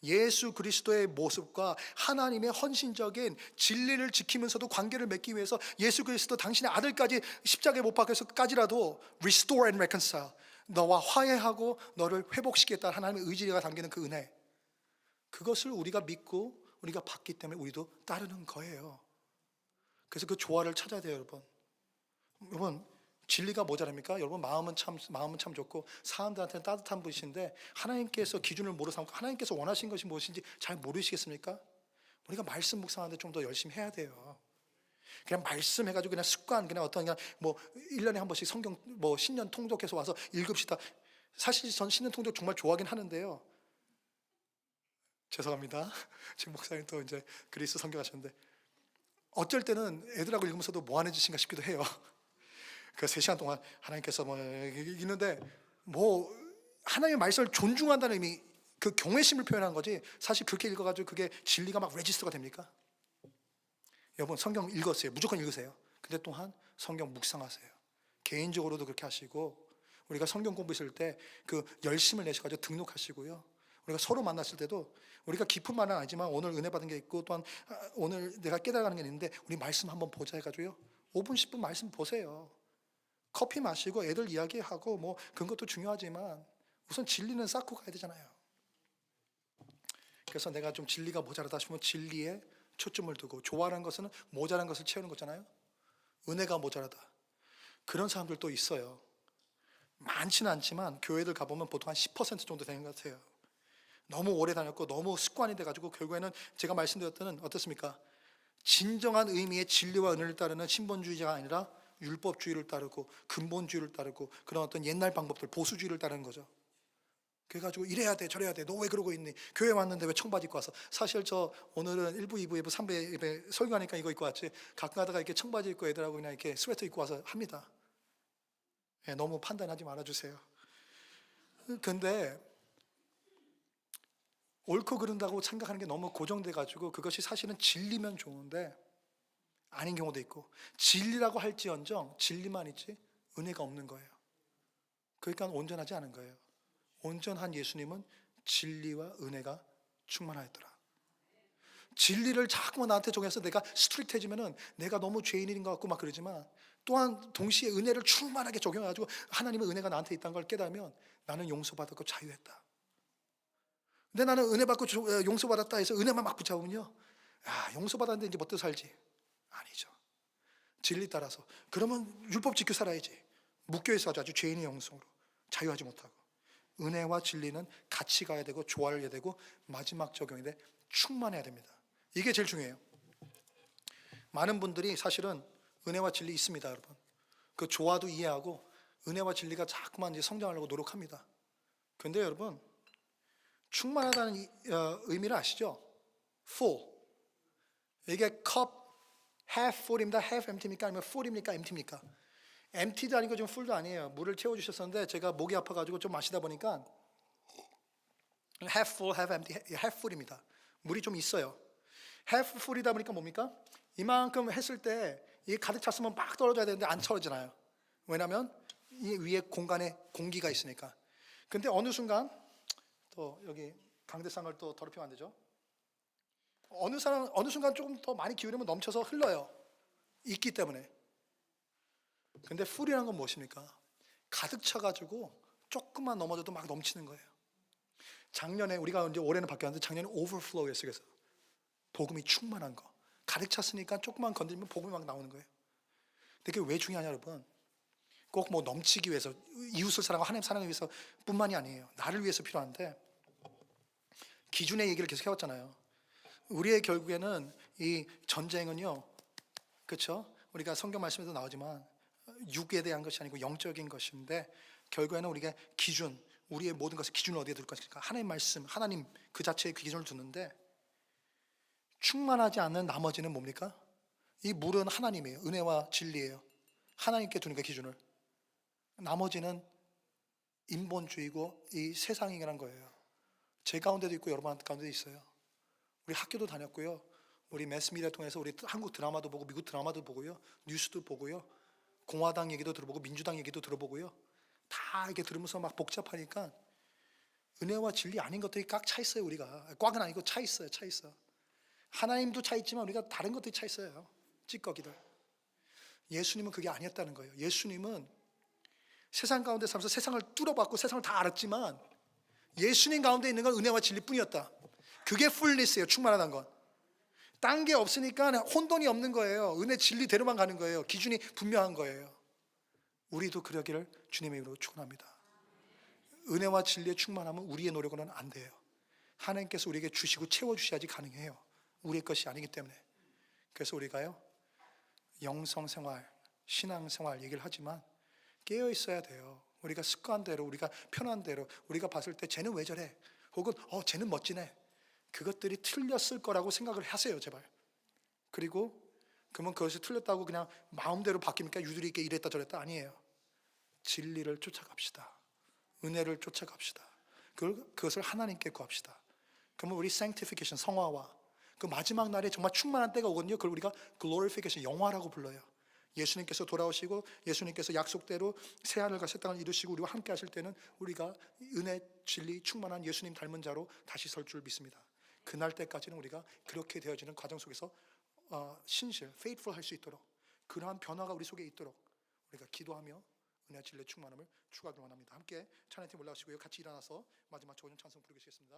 예수 그리스도의 모습과 하나님의 헌신적인 진리를 지키면서도 관계를 맺기 위해서 예수 그리스도 당신의 아들까지 십자가에 못 박혀서까지라도 restore and reconcile, 너와 화해하고 너를 회복시키겠다는 하나님의 의지가 담기는 그 은혜, 그것을 우리가 믿고 우리가 받기 때문에 우리도 따르는 거예요. 그래서 그 조화를 찾아야 돼요, 여러분. 여러분, 진리가 모자랍니까? 여러분, 마음은 참 좋고 사람들한테는 따뜻한 분이신데 하나님께서 기준을 모르 삼고 하나님께서 원하신 것이 무엇인지 잘 모르시겠습니까? 우리가 말씀 묵상하는데 좀 더 열심히 해야 돼요. 그냥 말씀해가지고 그냥 습관, 그냥 1년에 한 번씩 성경 신년 통독해서 와서 읽읍시다. 사실 전 신년 통독 정말 좋아하긴 하는데요. 죄송합니다. 지금 목사님 또 이제 그리스 선교하셨는데 어쩔 때는 애들하고 읽으면서도 뭐 하는 짓인가 싶기도 해요. 그 3시간 동안 하나님께서 읽는데 하나님의 말씀을 존중한다는 의미, 그 경외심을 표현한 거지 사실 그렇게 읽어가지고 그게 진리가 막 레지스터가 됩니까? 여러분, 성경 읽었어요. 무조건 읽으세요. 근데 또한 성경 묵상하세요. 개인적으로도 그렇게 하시고, 우리가 성경 공부했을 때 그 열심을 내셔가지고 등록하시고요. 우리가 서로 만났을 때도 우리가 깊은 말은 아니지만 오늘 은혜 받은 게 있고 또한 오늘 내가 깨달아가는 게 있는데 우리 말씀 한번 보자 해가지고요. 5분 10분 말씀 보세요. 커피 마시고 애들 이야기하고 그런 것도 중요하지만 우선 진리는 쌓고 가야 되잖아요. 그래서 내가 좀 진리가 모자라다 싶으면 진리에 초점을 두고, 조화라는 것은 모자란 것을 채우는 거잖아요. 은혜가 모자라다, 그런 사람들도 있어요. 많지는 않지만 교회들 가보면 보통 한 10% 정도 되는 것 같아요. 너무 오래 다녔고 너무 습관이 돼가지고 결국에는 제가 말씀드렸던 어떻습니까? 진정한 의미의 진리와 은혜를 따르는 신본주의자가 아니라 율법주의를 따르고 근본주의를 따르고 그런 어떤 옛날 방법들, 보수주의를 따르는 거죠. 그래가지고 이래야 돼 저래야 돼, 너 왜 그러고 있니? 교회 왔는데 왜 청바지 입고 와서? 사실 저 오늘은 1부 2부 3부 예배 설교하니까 이거 입고 왔지, 가끔 가다가 이렇게 청바지 입고 애들하고 그냥 이렇게 스웨터 입고 와서 합니다. 너무 판단하지 말아주세요. 근데 옳고 그른다고 생각하는 게 너무 고정돼 가지고 그것이 사실은 진리면 좋은데 아닌 경우도 있고, 진리라고 할지언정 진리만 있지 은혜가 없는 거예요. 그러니까 온전하지 않은 거예요. 온전한 예수님은 진리와 은혜가 충만하였더라. 진리를 자꾸만 나한테 적용해서 내가 스트릭트해지면은 내가 너무 죄인인 것 같고 막 그러지만, 또한 동시에 은혜를 충만하게 적용해가지고 하나님의 은혜가 나한테 있다는 걸 깨달으면 나는 용서받았고 자유했다. 근데 나는 은혜 받고 용서받았다 해서 은혜만 막 붙잡으면요, 용서받았는데 이제 멋대로 살지. 아니죠. 진리 따라서. 그러면 율법 지켜 살아야지. 묶여있어 아주 죄인의 영성으로 자유하지 못하고. 은혜와 진리는 같이 가야 되고 조화를 해야 되고 마지막 적용인데 충만해야 됩니다. 이게 제일 중요해요. 많은 분들이 사실은 은혜와 진리 있습니다, 여러분. 그 조화도 이해하고 은혜와 진리가 자꾸만 이제 성장하려고 노력합니다. 근데 여러분, 충만하다는 의미를 아시죠? full. 이게 cup half full입니다, half empty입니까? 아니면 full입니까? empty입니까? empty도 아니고 지금 full도 아니에요. 물을 채워주셨었는데 제가 목이 아파가지고 좀 마시다 보니까 half full, half empty, half full입니다. 물이 좀 있어요. half full이다 보니까 뭡니까? 이만큼 했을 때 이게 가득 찼으면 막 떨어져야 되는데 안 떨어지나요? 왜냐하면 이 위에 공간에 공기가 있으니까. 근데 어느 순간 또 여기 강대상을 또 더럽히면 안 되죠. 어느 순간 조금 더 많이 기울이면 넘쳐서 흘러요. 있기 때문에. 근데 풀이라는 건 무엇입니까? 가득 차가지고 조금만 넘어져도 막 넘치는 거예요. 작년에 우리가 이제 올해는 바뀌었는데 작년에 overflow였어요. 그래서 복음이 충만한 거. 가득 찼으니까 조금만 건드리면 복음이 막 나오는 거예요. 근데 그게 왜 중요하냐 여러분? 꼭 뭐 넘치기 위해서, 이웃을 사랑하고 하나님 사랑하기 위해서 뿐만이 아니에요. 나를 위해서 필요한데, 기준의 얘기를 계속 해왔잖아요. 우리의 결국에는 이 전쟁은요, 그렇죠? 우리가 성경 말씀에도 나오지만 육에 대한 것이 아니고 영적인 것인데, 결국에는 우리가 기준, 우리의 모든 것을 기준을 어디에 둘 것일까? 하나님 말씀, 하나님 그 자체의 그 기준을 두는데, 충만하지 않는 나머지는 뭡니까? 이 물은 하나님이에요. 은혜와 진리예요. 하나님께 두는 그 기준을. 나머지는 인본주의고 이 세상이라는 거예요. 제 가운데도 있고 여러분 가운데도 있어요. 우리 학교도 다녔고요. 우리 매스미디어 통해서 우리 한국 드라마도 보고 미국 드라마도 보고요. 뉴스도 보고요. 공화당 얘기도 들어보고 민주당 얘기도 들어보고요. 다 이렇게 들으면서 막 복잡하니까 은혜와 진리 아닌 것들이 꽉 차 있어요. 우리가 꽉은 아니고 차 있어요. 차 있어. 하나님도 차 있지만 우리가 다른 것들이 차 있어요. 찌꺼기들. 예수님은 그게 아니었다는 거예요. 예수님은 세상 가운데 살면서 세상을 뚫어봤고 세상을 다 알았지만 예수님 가운데 있는 건 은혜와 진리뿐이었다. 그게 풀리스예요. 충만하다는 건. 딴 게 없으니까 혼돈이 없는 거예요. 은혜 진리대로만 가는 거예요. 기준이 분명한 거예요. 우리도 그러기를 주님의 이름으로 축원합니다. 은혜와 진리의 충만함은 우리의 노력으로는 안 돼요. 하나님께서 우리에게 주시고 채워주셔야지 가능해요. 우리의 것이 아니기 때문에. 그래서 우리가요, 영성생활, 신앙생활 얘기를 하지만 깨어 있어야 돼요. 우리가 습관대로, 우리가 편한 대로, 우리가 봤을 때 쟤는 왜 저래? 혹은 쟤는 멋지네. 그것들이 틀렸을 거라고 생각을 하세요, 제발. 그리고 그러면 그것이 틀렸다고 그냥 마음대로 바뀝니까? 유들이 있게 이랬다 저랬다? 아니에요. 진리를 쫓아갑시다. 은혜를 쫓아갑시다. 그것을 하나님께 구합시다. 그러면 우리 sanctification, 성화와 그 마지막 날에 정말 충만한 때가 오거든요. 그걸 우리가 glorification, 영화라고 불러요. 예수님께서 돌아오시고 예수님께서 약속대로 새하늘과 새 땅을 이루시고 우리와 함께 하실 때는 우리가 은혜, 진리, 충만한 예수님 닮은 자로 다시 설 줄 믿습니다. 그날 때까지는 우리가 그렇게 되어지는 과정 속에서 신실, faithful 할 수 있도록, 그러한 변화가 우리 속에 있도록 우리가 기도하며 은혜, 진리의 충만함을 추구하길 원합니다. 함께 찬양팀 올라오시고요. 같이 일어나서 마지막 좋은 찬송 부르시겠습니다.